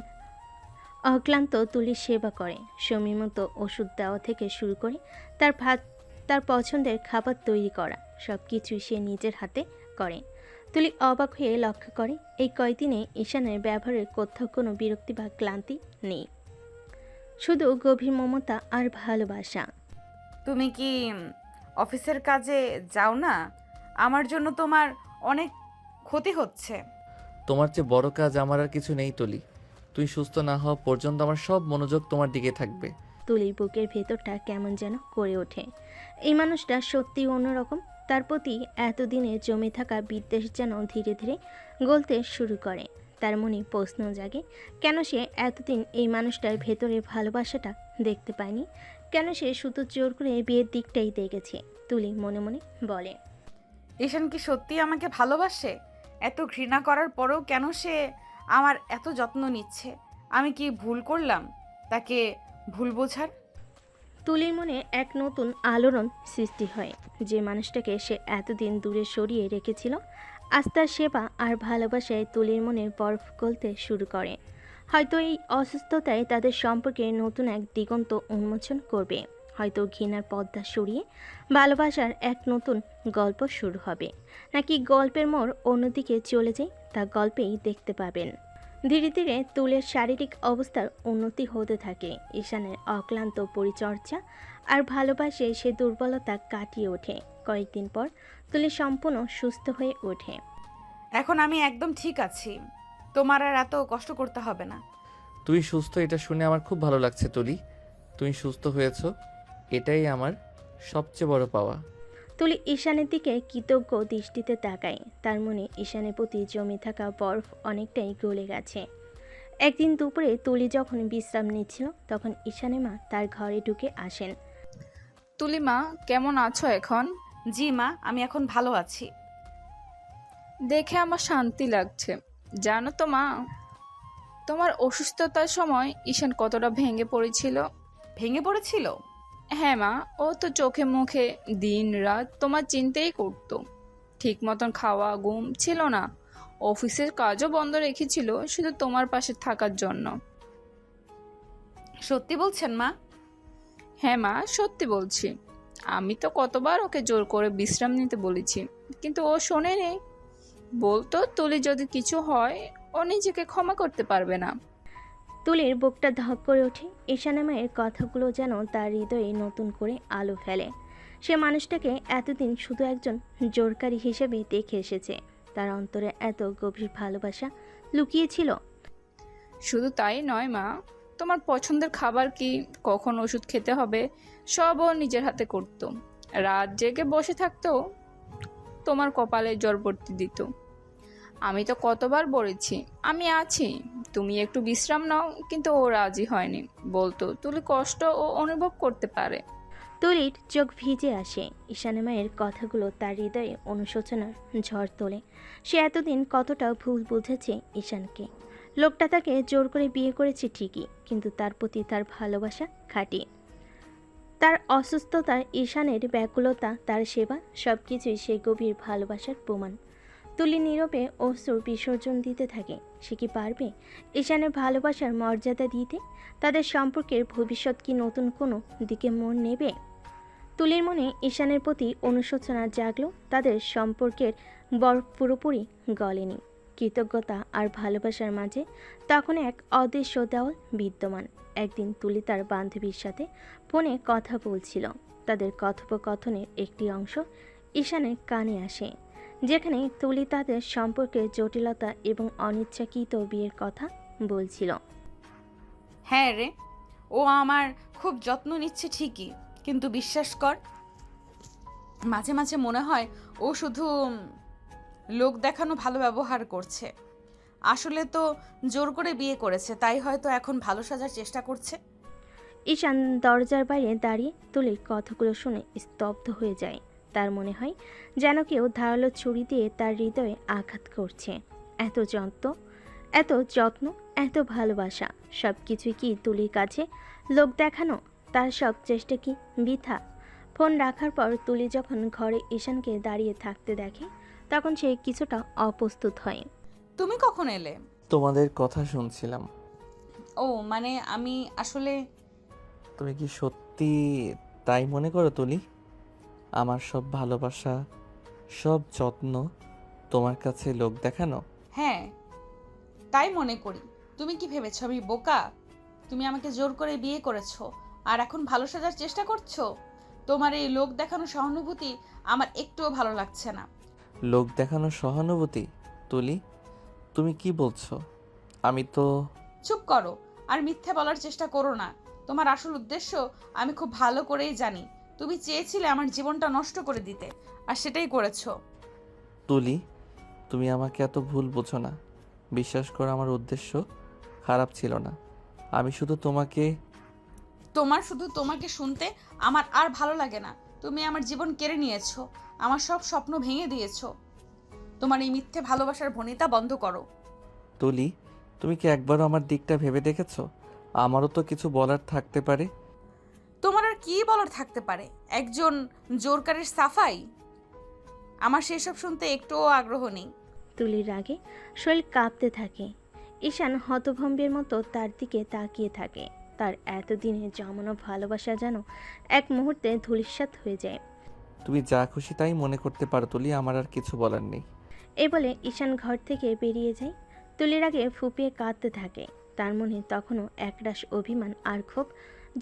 অক্লান্ত তুলির সেবা করে। সময়মতো ওষুধ দেওয়া থেকে শুরু করে তার পছন্দের খাবার তৈরি করা, সব কিছুই সে নিজের হাতে করে। তুলি অবাক হয়ে লক্ষ্য করে এই কয়দিনে ঈশানের ব্যবহারের কোথাও কোনো বিরক্তি বা ক্লান্তি নেই, শুধু গভীর মমতা আর ভালোবাসা। তুমি কি অফিসের কাজে যাও না? আমার জন্য তোমার অনেক ক্ষতি হচ্ছে। তোমার চেয়ে বড় কাজ আমার আর কিছু নেই তুলি। তুই সুস্থ না হওয়া পর্যন্ত আমার সব মনোযোগ তোমার দিকে থাকবে। তুলির বুকের ভেতরটা কেমন যেন করে ওঠে। এই মানুষটা সত্যি অন্যরকম। তার প্রতি এতদিনে জমে থাকা বিদ্বেষ যেন ধীরে ধীরে গলতে শুরু করে। তার মনে প্রশ্ন জাগে, কেন সে এতদিন এই মানুষটার ভেতরে ভালোবাসাটা দেখতে পায়নি? কেন সে শুধু জোর করে বিয়ের দিকটাই দেখেছে? তুলি মনে মনে বলে। ঈশান কি সত্যি আমাকে ভালোবাসে? এত ঘৃণা করার পরেও কেন সে আমার এত যত্ন নিচ্ছে? আমি কি ভুল করলাম তাকে ভুল বোঝার? তুলির মনে এক নতুন আলোড়ন সৃষ্টি হয়। যে মানুষটাকে সে এতদিন দূরে সরিয়ে রেখেছিল, আজ তার সেবা আর ভালোবাসায় তুলির মনে বরফ গলতে শুরু করে। হয়তো এই অসুস্থতায় তাদের সম্পর্কে নতুন এক দিগন্ত উন্মোচন করবে। হয়তো ঘৃণার পর্দা সরিয়ে ভালোবাসার এক নতুন গল্প শুরু হবে। নাকি গল্পের মোড় অন্যদিকে চলে যায়, তা গল্পেই দেখতে পাবেন। ধীরে ধীরে তুলের শারীরিক অবস্থার উন্নতি হতে থাকে। ঈশানের অক্লান্ত পরিচর্যা আর ভালোবাসে সে দুর্বলতা কাটিয়ে ওঠে। কয়েকদিন পর তুলি সম্পূর্ণ সুস্থ হয়ে ওঠে। এখন আমি একদম ঠিক আছি, তোমার আর এত কষ্ট করতে হবে না। তুই সুস্থ, এটা শুনে আমার খুব ভালো লাগছে তুলি। তুমি সুস্থ হয়েছ, এটাই আমার সবচেয়ে বড় পাওয়া। তুলি ঈশানের দিকে কৃতজ্ঞ দৃষ্টিতে তাকায়। তার মনে ঈশানের প্রতি জমে থাকা বরফ অনেকটাই গলে গেছে। একদিন দুপুরে তুলি যখন বিশ্রাম নিচ্ছিল, তখন ঈশানের মা তার ঘরে ঢুকে আসেন। তুলি মা, কেমন আছো এখন? জি মা, আমি এখন ভালো আছি। দেখে আমার শান্তি লাগছে। জানো তো মা, তোমার অসুস্থতার সময় ঈশান কতটা ভেঙে পড়েছিল। ভেঙে পড়েছিল? হ্যাঁ মা, ও তো চোখে মুখে দিন রাত তোমার চিন্তাই করতো। ঠিক মতন খাওয়া ঘুম ছিল না, অফিসের কাজও বন্ধ রেখেছিল শুধু তোমার পাশে থাকার জন্য। সত্যি বলছেন মা? হ্যাঁ মা, সত্যি বলছি। আমি তো কতবার ওকে জোর করে বিশ্রাম নিতে বলেছি, কিন্তু ও শোনেনি। বলতো তুলি যদি কিছু হয় ও নিজেকে ক্ষমা করতে পারবে না। তুলির বুকটা ধক করে ওঠে। ঈশানের মায়ের কথাগুলো যেন তার হৃদয়ে নতুন করে আলো ফেলে। সে মানুষটাকে এতদিন শুধু একজন জোরকারী হিসেবে দেখে এসেছে। তার অন্তরে এত গভীর ভালোবাসা লুকিয়েছিল। শুধু তাই নয় মা, তোমার পছন্দের খাবার কি, কখন ওষুধ খেতে হবে, সব ও নিজের হাতে করতো। রাত জেগে বসে থাকতো, তোমার কপালে জল পড়তে দিত। আমি তো কতবার বলেছি আমি আছি, তুমি একটু বিশ্রাম নাও, কিন্তু ও রাজি হয়নি। বলতো তুলি কষ্ট ও অনুভব করতে পারে। তুলির চোখ ভিজে আসে। ঈশানের মায়ের কথাগুলো তার হৃদয়ে অনুশোচনার ঝড় তোলে। সে এতদিন কতটা ভুল বুঝেছে ঈশানকে। লোকটা তাকে জোর করে বিয়ে করেছে ঠিকই, কিন্তু তার প্রতি তার ভালোবাসা খাঁটি। তার অসুস্থতার, ঈশানের ব্যাকুলতা, তার সেবা, সব কিছুই সেই গভীর ভালোবাসার প্রমাণ। তুলি নীরবে অশ্রু বিসর্জন দিতে থাকে। সে কি পারবে ঈশানের ভালোবাসার মর্যাদা দিতে? তাদের সম্পর্কের ভবিষ্যৎ কি নতুন কোনো দিকে মোড় নেবে? তুলির মনে ঈশানের প্রতি অনুশোচনা জাগলো। তাদের সম্পর্কের বরফ পুরোপুরি গলেনি। কৃতজ্ঞতা আর ভালোবাসার মাঝে তখন এক অদৃশ্য দেওয়াল বিদ্যমান। একদিন তুলি তার বান্ধবীর সাথে ফোনে কথা বলছিল। তাদের কথোপকথনের একটি অংশ ঈশানের কানে আসে, যেখানে তুলি তাদের সম্পর্কের জটিলতা এবং অনিচ্ছাকৃত বিয়ের কথা বলছিল। হ্যাঁ রে, ও আমার খুব যত্ন নিচ্ছে ঠিকই, কিন্তু বিশ্বাস কর, মাঝে মাঝে মনে হয় ও শুধু লোক দেখানো ভালো ব্যবহার করছে। আসলে তো জোর করে বিয়ে করেছে, তাই হয়তো এখন ভালো সাজার চেষ্টা করছে। ঈশান দরজার বাইরে দাঁড়িয়ে তুলির কথাগুলো শুনে স্তব্ধ হয়ে যায়। তার মনে হয় যেন কেউ ধারালো ছুরি দিয়ে তার হৃদয়ে আঘাত করছে। এত যত্ন, এত ভালোবাসা, সব কিছুই কি তুলির কাছে লোক দেখানো? তার সব চেষ্টা কি বৃথা? ফোন রাখার পর তুলি যখন ঘরে ঈশানকে দাঁড়িয়ে থাকতে দেখে, তখন সে কিছুটা অপ্রস্তুত হয়। তুমি কখন এলে? তোমাদের কথা শুনছিলাম। ও মানে আমি আসলে তুমি কি সত্যি তাই মনে করো তুলি? আমার সব ভালোবাসা, সব যত্ন তোমার কাছে লোক দেখানো? হ্যাঁ, তাই মনে করি। তুমি কি ভেবেছো আমি বোকা? তুমি আমাকে জোর করে বিয়ে করেছো আর এখন ভালো সাজার চেষ্টা করছো। তোমার এই লোক দেখানো সহানুভূতি আমার একটুও ভালো লাগছে না। লোক দেখানো সহানুভূতি? তুলি, তুমি কি বলছো? আমি তো... চুপ করো আর মিথ্যে বলার চেষ্টা করো না। তোমার আসল উদ্দেশ্য আমি খুব ভালো করেই জানি। তুমি চেয়েছিলে আমার জীবনটা নষ্ট করে দিতে, আর সেটাই করেছো। তুলি, তুমি আমাকে এত ভুল বোঝো না। বিশ্বাস করো, আমার উদ্দেশ্য খারাপ ছিল না। আমি শুধু তোমাকে শুনতে আমার আর ভালো লাগে না। তুমি আমার জীবন কেড়ে নিয়েছো, আমার সব স্বপ্ন ভেঙে দিয়েছো। তোমার এই মিথ্যে ভালোবাসার ভনিতা বন্ধ করো। তুলি, তুমি কি একবারও আমার দিকটা ভেবে দেখেছো? আমারও তো কিছু বলার থাকতে পারে। তোমার আর কি বলার থাকতে পারে? একজন জোরকারের সাফাই? আমার সেসব শুনতে একটুও আগ্রহ নেই। তুলির রাগে শরীর কাঁপতে থাকে। ঈশান হতভম্বের মতো তার দিকে তাকিয়ে থাকে। তার এতদিনে জমানো ভালোবাসা যেন এক মুহূর্তে ধূলিসাৎ হয়ে যায়। তুমি যা খুশি তাই মনে করতে পারো তুলি, আমার আর কিছু বলার নেই। এই বলে ঈশান ঘর থেকে বেরিয়ে যায়। তুলির আগে ফুপিয়ে কাঁদতে থাকে। তার মনে তখনও একরাশ অভিমান আর ক্ষোভ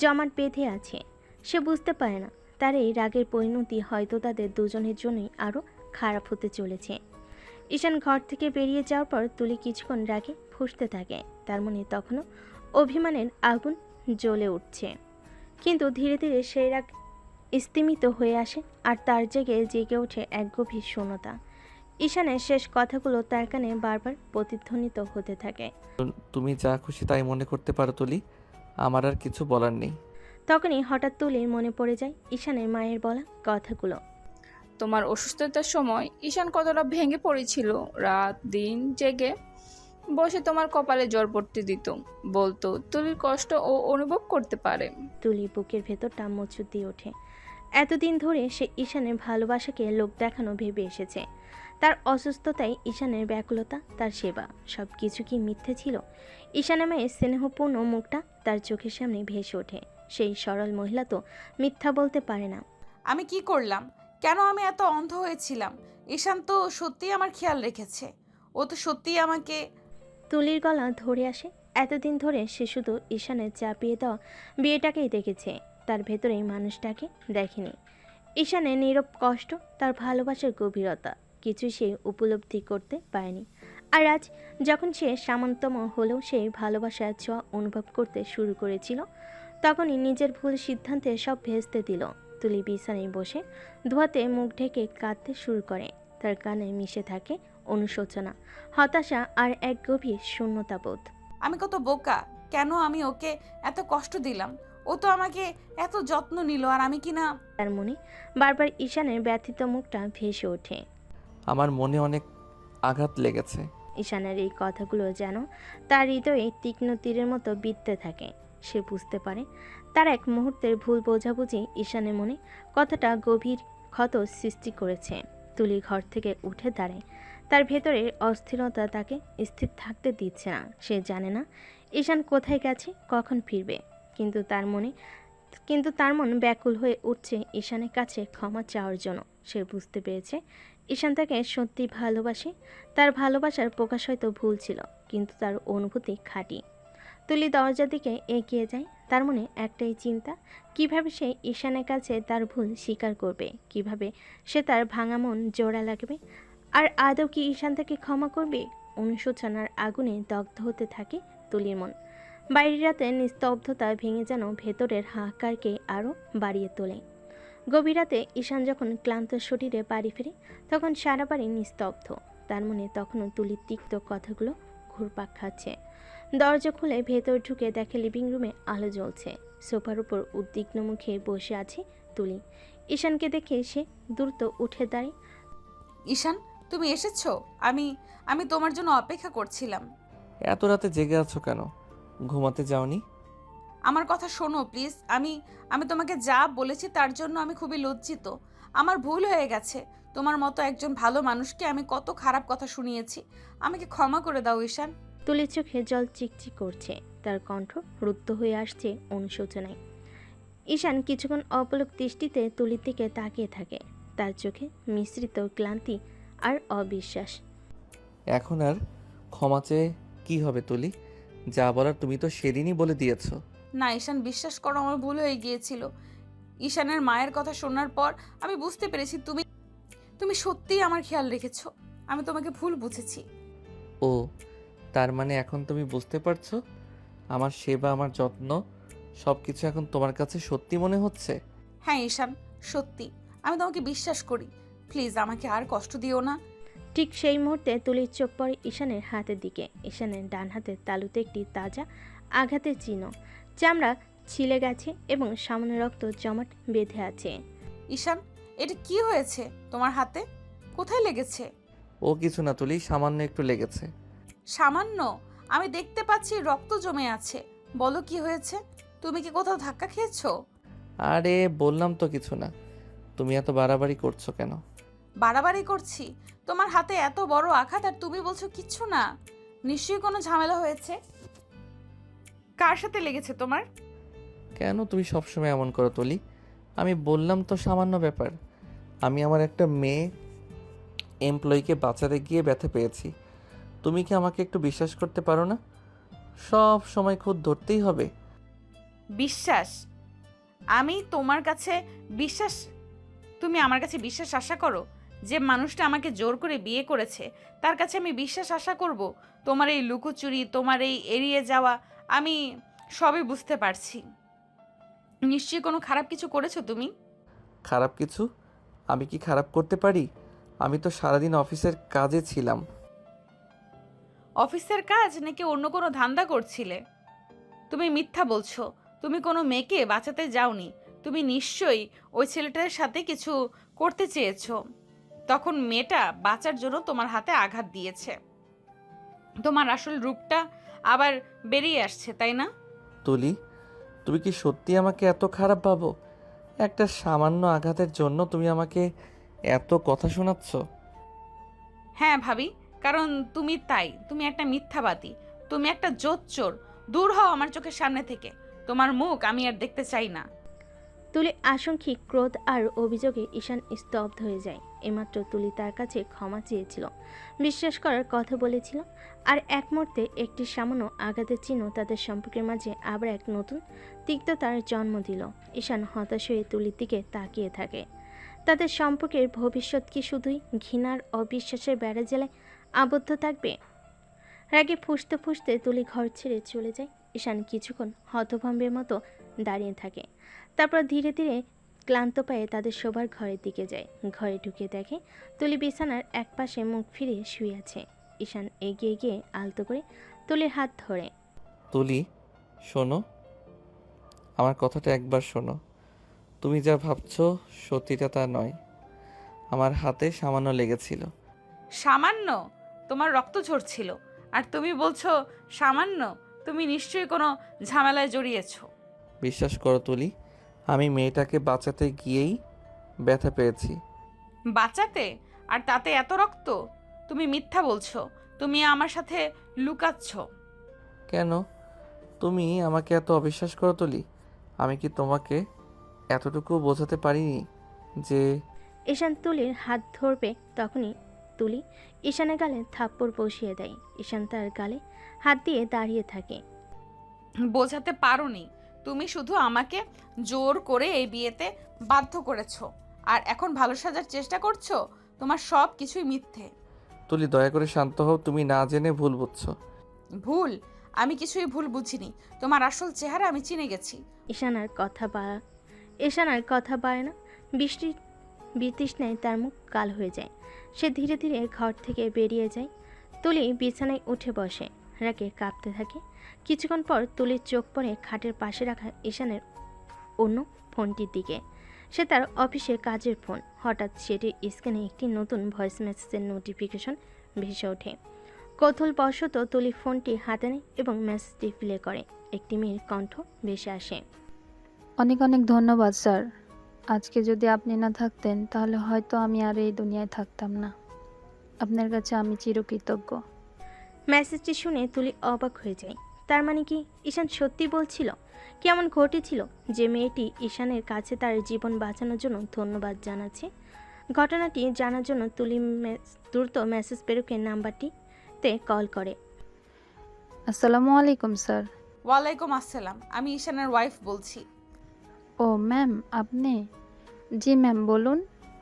জমাট বেঁধে আছে। সে বুঝতে পারে না তার এই রাগের পরিণতি হয়তো তাদের দুজনের জন্যই আরও খারাপ হতে চলেছে। ঈশান ঘর থেকে বেরিয়ে যাওয়ার পর তুলি কিছুক্ষণ রাগে ফুঁসতে থাকে। তার মনে তখনও অভিমানের আগুন জ্বলে উঠছে, কিন্তু ধীরে ধীরে সেই রাগ স্তিমিত হয়ে আসে আর তার জেগে ওঠে এক গভীর শূন্যতা। ঈশানের শেষ কথাগুলো তার কানে বারবার প্রতিধ্বনিত হতে থাকে। তুমি যা খুশি তাই মনে করতে পারো তুলি, আমার আর কিছু বলার নেই। তখনই হঠাৎ তুলির মনে পড়ে যায় ঈশানের মায়ের বলা কথাগুলো। তোমার অসুস্থতার সময় ঈশান কতটা ভেঙে পড়েছিল। রাত দিন জেগে বসে তোমার কপালে জল পড়তে দিত, বলতো তুলির কষ্ট ও অনুভব করতে পারে। তুলি বুকের ভেতরটা মোচড় দিয়ে ওঠে। এতদিন ধরে সে ঈশানের ভালোবাসাকে লোক দেখানো ভেবে এসেছে। তার অসুস্থতায় ঈশানের ব্যাকুলতা, তার সেবা, সব কিছু কি মিথ্যে ছিল? ঈশানের মায়ের স্নেহপূর্ণ মুখটা তার চোখের সামনে ভেসে ওঠে। সেই সরল মহিলা তো মিথ্যা বলতে পারে না। আমি কি করলাম? কেন আমি এত অন্ধ হয়েছিলাম? ঈশান তো সত্যিই আমার খেয়াল রেখেছে। ও তো সত্যিই আমাকে... তুলির গলা ধরে আসে। এতদিন ধরে সে শুধু ঈশানের চাপিয়ে দেওয়া বিয়েটাকেই দেখেছে, তার ভেতরেই মানুষটাকে দেখেনি। ঈশানের নীরব কষ্ট, তার ভালোবাসার গভীরতা কিছু সে উপলব্ধি করতে পারেনি। আর আজ যখন সে সামান্যতম হলেও সেই ভালোবাসার ছোঁয়া অনুভব করতে শুরু করেছিল, তখনই নিজের ভুল সিদ্ধান্তে সব ভেস্তে দিল। তুলি বিছানায় বসে ধোয়াতে মুখ ঢেকে কাঁদতে শুরু করে। তার কানে মিশে থাকে অনুশোচনা, হতাশা আর এক গভীর শূন্যতাবোধ। আমি কত বোকা! কেন আমি ওকে এত কষ্ট দিলাম? ও তো আমাকে এত যত্ন নিল, আর আমি কিনা... তার মনে বারবার ঈশানের ব্যথিত মুখটা ভেসে ওঠে। আমার মনে অনেক আঘাত লেগেছে। ঈশানের এই কথাগুলো যেন তার হৃদয়ে তীক্ষ্ণ তীরের মতো বিঁধতে থাকে। সে বুঝতে পারে তার এক মুহূর্তের ভুল বোঝাবুঝি ঈশানের মনে কতটা গভীর ক্ষত সৃষ্টি করেছে। তুলি ঘর থেকে উঠে দাঁড়ায়। তার ভেতরের অস্থিরতা তাকে স্থির থাকতে দিচ্ছে না। সে জানে না ঈশান কোথায় গেছে, কখন ফিরবে, কিন্তু তার মন ব্যাকুল হয়ে উঠছে ঈশানের কাছে ক্ষমা চাওয়ার জন্য। সে বুঝতে পেরেছে ঈশান তাকে সত্যি ভালোবাসে। তার ভালোবাসার প্রকাশ হয়তো ভুল ছিল, কিন্তু তার অনুভূতি খাঁটি। তুলি দরজার দিকে এগিয়ে যায়। তার মনে একটাই চিন্তা, কিভাবে সে ঈশানের কাছে তার ভুল স্বীকার করবে, কিভাবে সে তার ভাঙা মন জোড়া লাগবে। আর আদৌ কি ঈশান তাকে ক্ষমা করবে? অনুশোচনার আগুনে দগ্ধ হতে থাকে তুলির মন। বাইরের রাতে নিস্তব্ধতা ভেঙে যেন ভেতরের হাহাকারকে আরও বাড়িয়ে তোলে। গভীর রাতে ঈশান যখন ক্লান্ত শরীরে বাড়ি ফিরে, তখন সারা বাড়ি নিস্তব্ধ। তার মনে তখনও তুলির তিক্ত কথাগুলো ঘুরপাক খাচ্ছে। দরজা খুলে ভেতর ঢুকে দেখে লিভিং রুমে আলো জ্বলছে। সোফার উপর উদ্বিগ্ন মুখে বসে আছে তুলি। ঈশানকে দেখে সে দ্রুত উঠে দাঁড়ায়। ঈশান, তুমি এসেছো? আমি আমি তোমার জন্য অপেক্ষা করছিলাম। এত রাতে জেগে আছো কেন? ঘুমাতে যাওনি? আমার কথা শোনো প্লিজ। আমি আমি তোমাকে যা বলেছি তার জন্য আমি খুবই লজ্জিত। আমার ভুল হয়ে গেছে। তোমার মতো একজন ভালো মানুষকে আমি কত খারাপ কথা শুনিয়েছি। আমাকে ক্ষমা করে দাও ঈশান। তুলির চোখে জল চিকচিক করছে, তার কণ্ঠ রুদ্ধ হয়ে আসছে অনুশোচনায়। ঈশান কিছুক্ষণ অপলক দৃষ্টিতে তুলির দিকে তাকিয়ে থাকে। তার চোখে মিশ্রিত ক্লান্তি আর অবিশ্বাস। এখন আর ক্ষমা চেয়ে কি হবে তুলি? যা বলার তুমি তো সেদিনই বলে দিয়েছো। না ঈশান, বিশ্বাস করো আমার ভুল হয়ে গিয়েছিল। ঈশানের মায়ের কথা শোনার পর আমি বুঝতে পেরেছি তুমি তুমি সত্যিই আমার খেয়াল রেখেছো। আমি তোমাকে ভুল বুঝেছি। ও, তার মানে এখন তুমি বুঝতে পারছো আমার সেবা, আমার যত্ন সব কিছু এখন তোমার কাছে সত্যি মনে হচ্ছে? হ্যাঁ ঈশান, সত্যি। আমি তোমাকে বিশ্বাস করি। প্লিজ আমাকে আর কষ্ট দিও না। ঠিক সেই মুহূর্তে তুলির চোখ পড়ে ঈশানের হাতের দিকে। ঈশানের ডান হাতের তালুতে একটি তাজা আঘাতের চিহ্ন। চামড়া ছিলে গেছে এবং সামান্য রক্ত জমাট বেঁধে আছে। ঈশান, এটা কি হয়েছে তোমার হাতে? কোথায় লেগেছে? ও কিছু না তুলি, সামান্য একটু লেগেছে। সামান্য? আমি দেখতে পাচ্ছি রক্ত জমে আছে। বলো কি হয়েছে? তুমি কি কোথাও ধাক্কা খেয়েছো? আরে বললাম তো কিছু না, তুমি এত বাড়াবাড়ি করছো কেন? বাড়াবাড়ি করছি? তোমার হাতে এত বড় আঘাত আর তুমি বলছো কিচ্ছু না। নিশ্চয়ই কোনো ঝামেলা হয়েছে। কার সাথে লেগেছে তোমার? কেন তুমি সবসময় এমন করো তুলি? আমি বললাম তো সামান্য ব্যাপার। আমি আমার একটা মেয়ে এমপ্লয়িকে বাঁচাতে গিয়ে ব্যথা পেয়েছি। তুমি কি আমাকে একটু বিশ্বাস করতে পারো না? সব সময় খুদ ধরতেই হবে? বিশ্বাস? আমি তোমার কাছে বিশ্বাস? তুমি আমার কাছে বিশ্বাস আশা করো? যে মানুষটা আমাকে জোর করে বিয়ে করেছে তার কাছে আমি বিশ্বাস আশা করব? তোমার এই লুকোচুরি, তোমার এই এড়িয়ে যাওয়া, আমি সবই বুঝতে পারছি। নিশ্চয়ই কোনো খারাপ কিছু করেছো তুমি। খারাপ কিছু? আমি কি খারাপ করতে পারি? আমি তো সারাদিন অফিসের কাজে ছিলাম। অফিসের কাজ নাকি অন্য কোনো ধান্দা করছিলে? তুমি মিথ্যা বলছো। তুমি কোনো মেয়েকে বাঁচাতে যাওনি। তুমি নিশ্চয়ই ওই ছেলেটার সাথে কিছু করতে চেয়েছো। তখন মেয়েটা বাঁচার জন্য তোমার হাতে আঘাত দিয়েছে। তোমার আসল রূপটা আবার বেরিয়ে আসছে, তাই না? তুলি, তুমি কি সত্যি আমাকে এত খারাপ ভাবো? একটা সামান্য আঘাতের জন্য তুমি আমাকে এত কথা শোনাচ্ছ? হ্যাঁ ভাবি, কারণ তুমি তাই। তুমি একটা মিথ্যাবাদী, তুমি একটা জোচ্চোর। দূর হও আমার চোখের সামনে থেকে। তোমার মুখ আমি আর দেখতে চাই না। তুলি আশঙ্কিক ক্রোধ আর অভিযোগে ঈশান স্তব্ধ হয়ে যায়। এমাত্র তুলি তার কাছে ক্ষমা চেয়েছিল, বিশ্বাস করার কথা বলেছিল, আর এক মুহূর্তে একটি সামান্য আঘাতের চিহ্ন তাদের সম্পর্কের মাঝে আবার এক নতুন তিক্ততার জন্ম দিল। ঈশান হতাশ হয়ে তুলির দিকে তাকিয়ে থাকে। তাদের সম্পর্কের ভবিষ্যৎ কি শুধুই ঘৃণার অবিশ্বাসের বেড়াজালে আবদ্ধ থাকবে? রাগে ফুঁসতে ফুঁসতে তুলি ঘর ছেড়ে চলে যায়। ঈশান কিছুক্ষণ হতভম্বের মতো দাঁড়িয়ে থাকে। তারপর ধীরে ধীরে ক্লান্ত পায়ে তাদের শোবার ঘরের দিকে যায়। ঘরে ঢুকে দেখে তুলি বিছানার একপাশে মুখ ফিরিয়ে শুয়ে আছে। ঈশান এগিয়ে গিয়ে আলতো করে তুলির হাত ধরে। তুলি শোনো, আমার কথাটা একবার শোনো। তুমি যা ভাবছো সত্যিটা তা নয়। আমার হাতে সামান্য লেগেছিল। সামান্য? তোমার রক্ত ঝরছিল আর তুমি বলছো সামান্য? তুমি নিশ্চয়ই কোনো ঝামেলায় জড়িয়েছো। বিশ্বাস করো তুলি, আমি মেয়েটাকে বাঁচাতে গিয়েই ব্যথা পেয়েছি। বাঁচাতে? আর তাতে এত রক্ত? তুমি মিথ্যা বলছো। তুমি আমার সাথে লুকাচ্ছ। কেন তুমি আমাকে এত অবিশ্বাস করো তুলি? আমি কি তোমাকে এতটুকু বোঝাতে পারিনি যে... ঈশান তুলির হাত ধরবে তখনই তুলি ঈশানের গালে থাপ্পড় বসিয়ে দেয়। ঈশান তার গালে হাত দিয়ে দাঁড়িয়ে থাকে। বোঝাতে পারোনি, তুমি শুধু আমাকে জোর করে এই বিয়েতে বাধ্য করেছো, আর এখন ভালো সাজার চেষ্টা করছো। তোমার সব কিছুই মিথ্যে। তুলি দয়া করে শান্ত হও, তুমি না জেনে ভুল বুঝছো। ভুল? আমি কিছুই ভুল বুঝিনি, তোমার আসল চেহারা আমি চিনে গেছি। ঈশান আর কথা বাড়ে না। বৃষ্টি বিতৃষ্ণায় তার মুখ কাল হয়ে যায়। সে ধীরে ধীরে ঘর থেকে বেরিয়ে যায়। তুলি বিছানায় উঠে বসে, রাগে কাঁপতে থাকে। কিছুক্ষণ পর তুলির চোখ পড়ে খাটের পাশে রাখা ঈশানের অন্য ফোনটির দিকে। সে তার অফিসে কাজের ফোন। হঠাৎ সেটির স্ক্রিনে একটি নতুন ভয়েস মেসেজের নোটিফিকেশন ভেসে ওঠে। কৌতূহলবশত তুলি ফোনটি হাতে নেয় এবং মেসেজটি প্লে করে। একটি মেয়ের কণ্ঠ ভেসে আসে। অনেক অনেক ধন্যবাদ স্যার। আজকে যদি আপনি না থাকতেন তাহলে হয়তো আমি আর এই দুনিয়ায় থাকতাম না। আপনার কাছে আমি চিরকৃতজ্ঞ। মেসেজটি শুনে তুলি অবাক হয়ে যায়। তার মানে কি ঈশান সত্যি বলছিল? কেমন ঘটেছিল যে মেয়েটি ঈশানের কাছে তার জীবন বাঁচানোর জন্য ধন্যবাদ জানাচ্ছে? ঘটনাটি জানার জন্য তুলি দ্রুত মেসেজ প্রেরকের নাম্বারটিতে কল করে। আসসালামু আলাইকুম স্যার। ওয়ালাইকুম আসসালাম, আমি ঈশানের ওয়াইফ বলছি। ও ম্যাম, আপনি? জি ম্যাম, বলুন।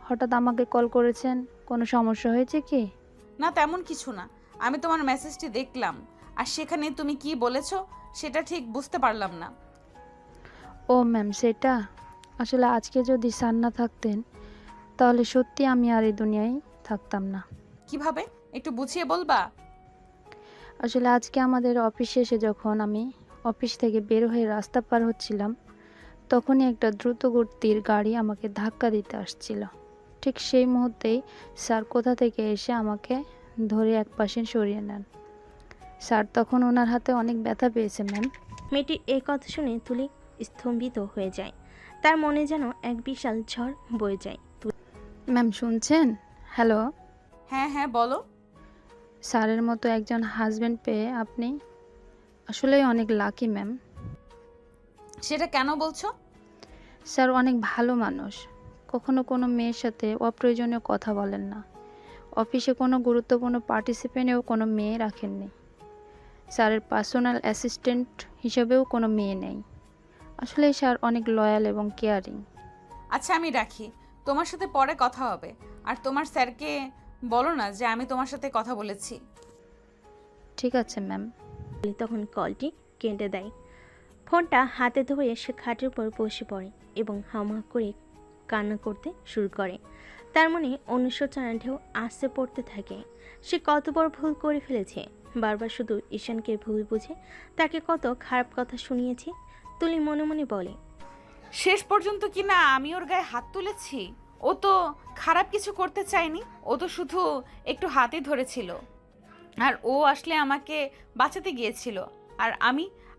হঠাৎ আমাকে কল করেছেন, কোনো সমস্যা হয়েছে কি? না, তেমন কিছু না। আমি তোমার মেসেজটি দেখলাম, আর সেখানে তুমি কি বলেছো সেটা ঠিক বুঝতে পারলাম না। ও ম্যাম, সেটা আসলে আজকে যদি স্যার না থাকতেন তাহলে সত্যি আমি আর এই দুনিয়ায় থাকতাম না। কিভাবে, একটু বুঝিয়ে বলবা? আসলে আজকে আমাদের অফিস শেষে যখন আমি অফিস থেকে বের হয়ে রাস্তা পার হচ্ছিলাম, তখনই একটা দ্রুতগতির গাড়ি আমাকে ধাক্কা দিতে আসছিল। ঠিক সেই মুহূর্তেই স্যার কোথা থেকে এসে আমাকে ধরে একপাশে সরিয়ে নেন। স্যার তখন ওনার হাতে অনেক ব্যথা পেয়েছে ম্যাম। মেয়েটির এই কথা শুনে তুলি স্তম্ভিত হয়ে যায়। তার মনে যেন এক বিশাল ঝড় বয়ে যায়। ম্যাম শুনছেন? হ্যালো। হ্যাঁ হ্যাঁ, বলো। স্যারের মতো একজন হাজব্যান্ড পেয়ে আপনি আসলেই অনেক লাকি ম্যাম। সেটা কেন বলছো? স্যার অনেক ভালো মানুষ, কখনো কোনো মেয়ের সাথে অপ্রয়োজনীয় কথা বলেন না। অফিসে কোনো গুরুত্বপূর্ণ পার্টিসিপেন্টেও কোনো মেয়ে রাখেননি। স্যারের পার্সোনাল অ্যাসিস্ট্যান্ট হিসেবেও কোনো মেয়ে নেই। আসলে স্যার অনেক লয়াল এবং কেয়ারিং। আচ্ছা, আমি রাখি, তোমার সাথে পরে কথা হবে। আর তোমার স্যারকে বলো না যে আমি তোমার সাথে কথা বলেছি। ঠিক আছে ম্যাম। তখন কলটি কেটে দেয়। ফোনটা হাতে ধরে সে খাটের উপর বসে পড়ে এবং হামা করে কান্না করতে শুরু করে। তার মনে অনুশোচনা ঢেউ আসতে পড়তে থাকে। সে কত বড় ভুল করে ফেলেছে। বারবার শুধু ঈশানকে ভুল বুঝে তাকে কত খারাপ কথা শুনিয়েছে। তুলি মনে মনে বলে, শেষ পর্যন্ত কি না আমি ওর গায়ে হাত তুলেছি? ও তো খারাপ কিছু করতে চায়নি, ও তো শুধু একটু হাতই ধরেছিল। আর ও আসলে আমাকে বাঁচাতে গিয়েছিল। আর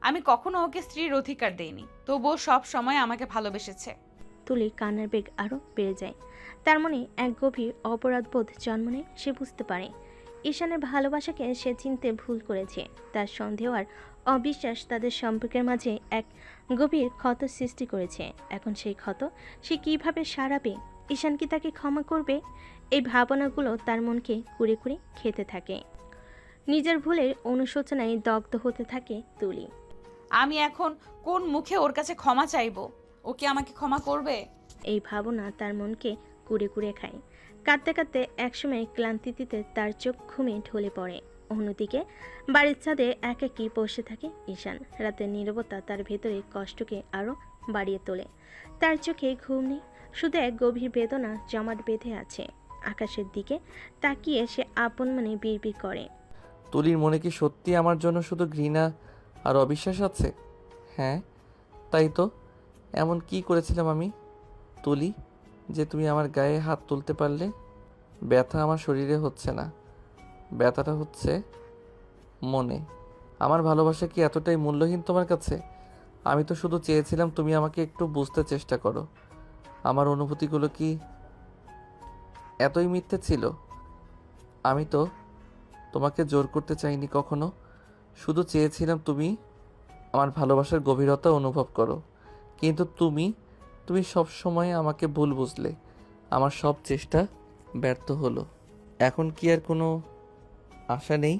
আমি কখনো ওকে স্ত্রীর অধিকার দেইনি, তবুও সব সময় আমাকে ভালোবেসেছে। তুলির কান্নার বেগ আরও বেড়ে যায়। তার মনে এক গভীর অপরাধবোধ জন্ম নেয়। সে বুঝতে পারে ঈশানের ভালোবাসাকে সে চিনতে ভুল করেছে। তার সন্দেহ আর অবিশ্বাস তাদের সম্পর্কের মাঝে এক গভীর ক্ষত সৃষ্টি করেছে। এখন সেই ক্ষত সে কিভাবে সারাবে? ঈশান কি তাকে ক্ষমা করবে? এই ভাবনাগুলো তার মনকে কুড়ে কুড়ে খেতে থাকে। নিজের ভুলের অনুশোচনায় দগ্ধ হতে থাকে তুলি। আমি এখন কোন মুখে ওর কাছে ক্ষমা চাইবো? ও কি আমাকে ক্ষমা করবে? এই ভাবনা তার মনকে কুড়ে কুড়ে খায়। কাঁদতে কাঁদতে একসময় ক্লান্তিতে তার চোখ ঘুমে ঢলে পড়ে। অন্যদিকে বাড়ির ছাদে একাকী বসে থাকে ঈশান। রাতের নীরবতা তার ভেতরে কষ্টকে আরও বাড়িয়ে তোলে। তার চোখে ঘুম নেই, শুধু এক গভীর বেদনা জমাট বেঁধে আছে। আকাশের দিকে তাকিয়ে সে আপন মনে বিড়বিড় করে, তুলির মনে কি সত্যি আমার জন্য শুধু ঘৃণা আর অবিশ্বাস আছে? হ্যাঁ, তাই তো। এমন কি করেছিলাম আমি তুলি যে তুমি আমার গায়ে হাত তুলতে পারলে? ব্যথা আমার শরীরে হচ্ছে না, ব্যথাটা হচ্ছে মনে। আমার ভালোবাসা কি এতটাই মূল্যহীন তোমার কাছে? আমি তো শুধু চেয়েছিলাম তুমি আমাকে একটু বুঝতে চেষ্টা করো। আমার অনুভূতিগুলো কি এতই মিথ্যে ছিল? আমি তো তোমাকে জোর করতে চাইনি কখনো, শুধু চেয়েছিলাম তুমি আমার ভালোবাসার গভীরতা অনুভব করো। কিন্তু তুমি সব সময় আমাকে ভুল বুঝলে। আমার সব চেষ্টা ব্যর্থ হলো। এখন কি আর কোনো আশা নেই?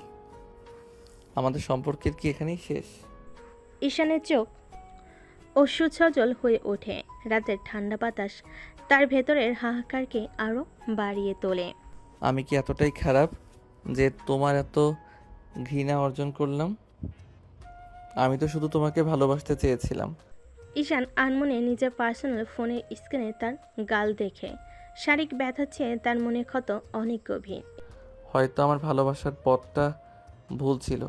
আমাদের সম্পর্কের কি এখানেই শেষ? ঈশানের চোখ অশ্রুসজল হয়ে ওঠে। রাতের ঠান্ডা বাতাস তার ভেতরের হাহাকারকে আরও বাড়িয়ে তোলে। আমি কি এতটাই খারাপ যে তোমার এত ঘৃণা অর্জন করলাম? আমি তো শুধু তোমাকে ভালোবাসতে চেয়েছিলাম। ঈশান আনমনে নিজের পার্সোনাল ফোনের স্ক্রিনে তার গাল দেখে শারীরিক ব্যথা চেয়ে তার মনে ক্ষত অনেক গভীর। হয়তো আমার ভালোবাসার পথটা ভুল ছিল,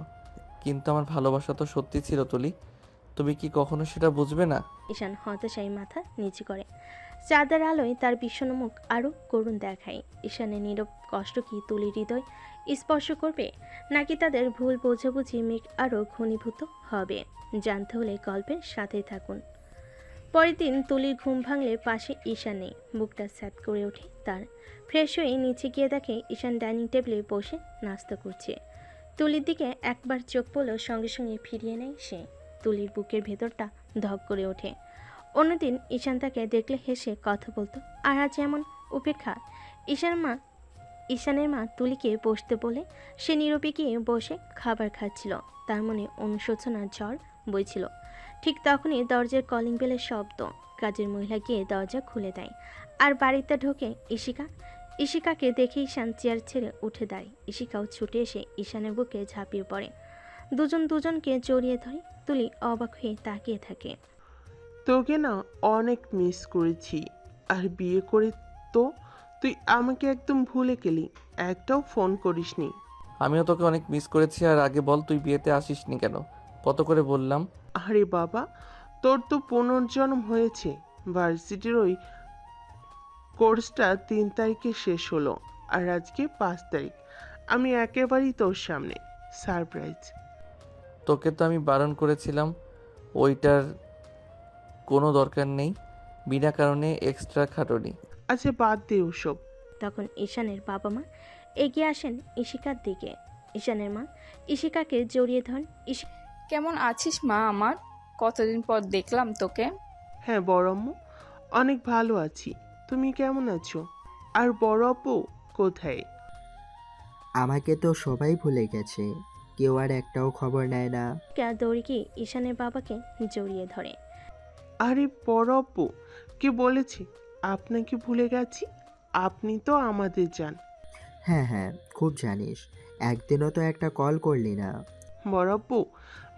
কিন্তু আমার ভালোবাসা তো সত্যি ছিল তুলি। তুমি কি কখনো সেটা বুঝবে না? ঈশান হতাশায় মাথা নিচু করে। চাঁদের আলোয় তার বিষণ্ণ মুখ আরও করুণ দেখায়। ঈশানের নীরব কষ্ট কি তুলির হৃদয় স্পর্শ করবে, নাকি তাদের ভুল বোঝাবুঝি মেঘ আরও ঘনীভূত হবে? জানতে হলে গল্পের সাথেই থাকুন। পরের দিন তুলির ঘুম ভাঙলে পাশে ঈশান নেই। বুকটা স্যাট করে ওঠে তার। ফ্রেশ হয়ে নিচে গিয়ে দেখে ঈশান ডাইনিং টেবিলে বসে নাস্তা করছে। তুলির দিকে একবার চোখ পড়লেও সঙ্গে সঙ্গে ফিরিয়ে নেয় সে। তুলির বুকের ভেতরটা ধক করে ওঠে। অন্যদিন ঈশান তাকে দেখলে হেসে কথা বলতো, আর আজ এমন উপেক্ষা। ঈশানের মা তুলিকে বসতে বলে সে নীরবে গিয়ে বসে খাবার খাচ্ছিল। তার মনে অনুশোচনার ঝড় বইছিল। ঠিক তখনই দরজার কলিং বেলের শব্দ। কাজের মহিলা গিয়ে দরজা খুলে দেয়, আর বাড়িতে ঢোকে ঈশিকাকে দেখে ঈশান চেয়ার ছেড়ে উঠে দাঁড়ায়। ঈশিকাও ছুটে এসে ঈশানের বুকে ঝাঁপিয়ে পড়ে। দুজনকে জড়িয়ে ধরে। তুলি অবাক হয়ে তাকিয়ে থাকে। তোকে না অনেক মিস করেছি, আর বিয়ে করে তো তুই আমাকে একদম ভুলে গেলি, একটাও ফোন করিসনি। আমিও তোকে অনেক মিস করেছি। আর আগে বল, তুই বিয়েতে আসিসনি কেন? কত করে বললাম। আরে বাবা, তোর তো পুনর্জন্ম হয়েছে। ভার্সিটির ওই কোর্সটা 3 তারিখে শেষ হলো, আর আজকে 5 তারিখ। আমি একেবারেই তোর সামনে সারপ্রাইজ। তোকে তো আমি বারণ করেছিলাম, ওইটার কোনো দরকার নেই। বিনা কারণে এক্সট্রা খাটনি। আচ্ছা বাদ দে ওসব। তখন ঈশানের বাবা মা এগিয়ে আসেন ঈশিকার দিকে। ঈশানের মা ঈশিকাকে জড়িয়ে ধরেন। কেমন আছিস মা আমার? কতদিন পর দেখলাম তোকে। হ্যাঁ বড় আম্মু, অনেক ভালো আছি। তুমি কেমন আছো? আর বড় আপু কোথায়? আমাকে তো সবাই ভুলে গেছে, কেউ আর একটাও খবর নেয় না। দৌড়ে গিয়ে ঈশানের বাবাকে জড়িয়ে ধরে। আরে বড় আপু, কে বলেছে আপনাকে ভুলে গেছি? আপনি তো আমাদের যান। হ্যাঁ হ্যাঁ, খুব জানিস, একদিনও তো একটা কল করলি না। বড় আপু,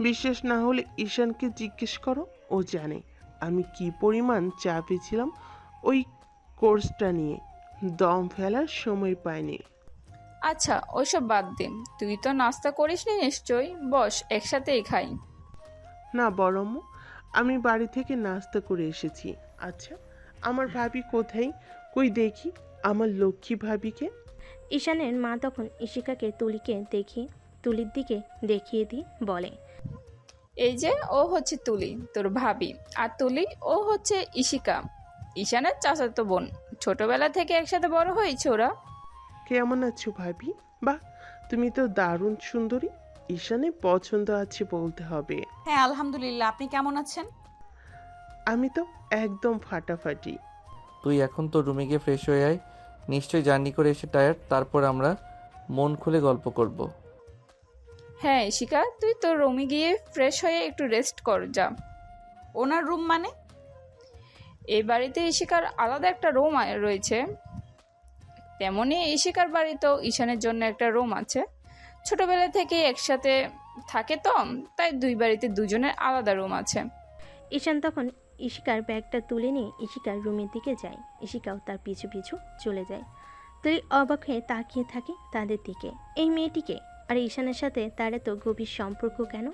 বিশ্বাস না হলে ঈশানকে জিজ্ঞেস করো, ও জানে আমি কি পরিমাণ চাপে ছিলাম ওই কোর্সটা নিয়ে। দম ফেলার সময় পাইনি। আচ্ছা ওইসব বাদ দে, তুই তো নাস্তা করিসনি নিশ্চয়ই, বস একসাথেই খাই। না বড় আম্মু, আমি বাড়ি থেকে নাস্তা করে এসেছি। আচ্ছা আমার ভাবি কোথায়? কই দেখি আমার লক্ষ্মী ভাবিকে। ঈশানের মা তখন ঈশিকাকে তুলির দিকে দেখিয়ে দিয়ে বলে, এই যে ও হচ্ছে তুলি, তোর ভাবি। আর তুলি ও হচ্ছে ঈশিকা, ঈশানের চাচাতো বোন। ছোটবেলা থেকে একসাথে বড় হয়েছে ওরা। কেমন আছো ভাবি? বাহ, তুমি তো দারুণ সুন্দরী। ঈশানে পছন্দ আছে বলতে হবে। হ্যাঁ আলহামদুলিল্লাহ, আপনি কেমন আছেন? আমি তো একদম ফাটাফাটি। তুই এখন তো রুমে গিয়ে ফ্রেশ হয়ে আয়। নিশ্চয়ই জার্নি করে এসে টায়ার্ড। তারপর আমরা মন খুলে গল্প করব। হ্যাঁ ঈশিকা, তুই তোর রুমে গিয়ে ফ্রেশ হয়ে একটু রেস্ট কর যা। ওনার রুম মানে? এই বাড়িতে ঈশিকার আলাদা একটা রুম রয়েছে, তেমনই ঈশিকার বাড়িতেও ঈশানের জন্য একটা রুম আছে। ছোটবেলা থেকে একসাথে থাকে তো, তাই দুই বাড়িতে দুজনের আলাদা রুম আছে। ঈশান তখন ঈশিকার ব্যাগটা তুলে নিয়ে ঈশিকার রুমের দিকে যায়। ঈশিকাও তার পিছু পিছু চলে যায়। তুলি অবাক হয়ে তাকিয়ে থাকে তাদের দিকে। এই মেয়েটিকে আর ঈশানের সাথে তার এত গভীর সম্পর্ক কেন?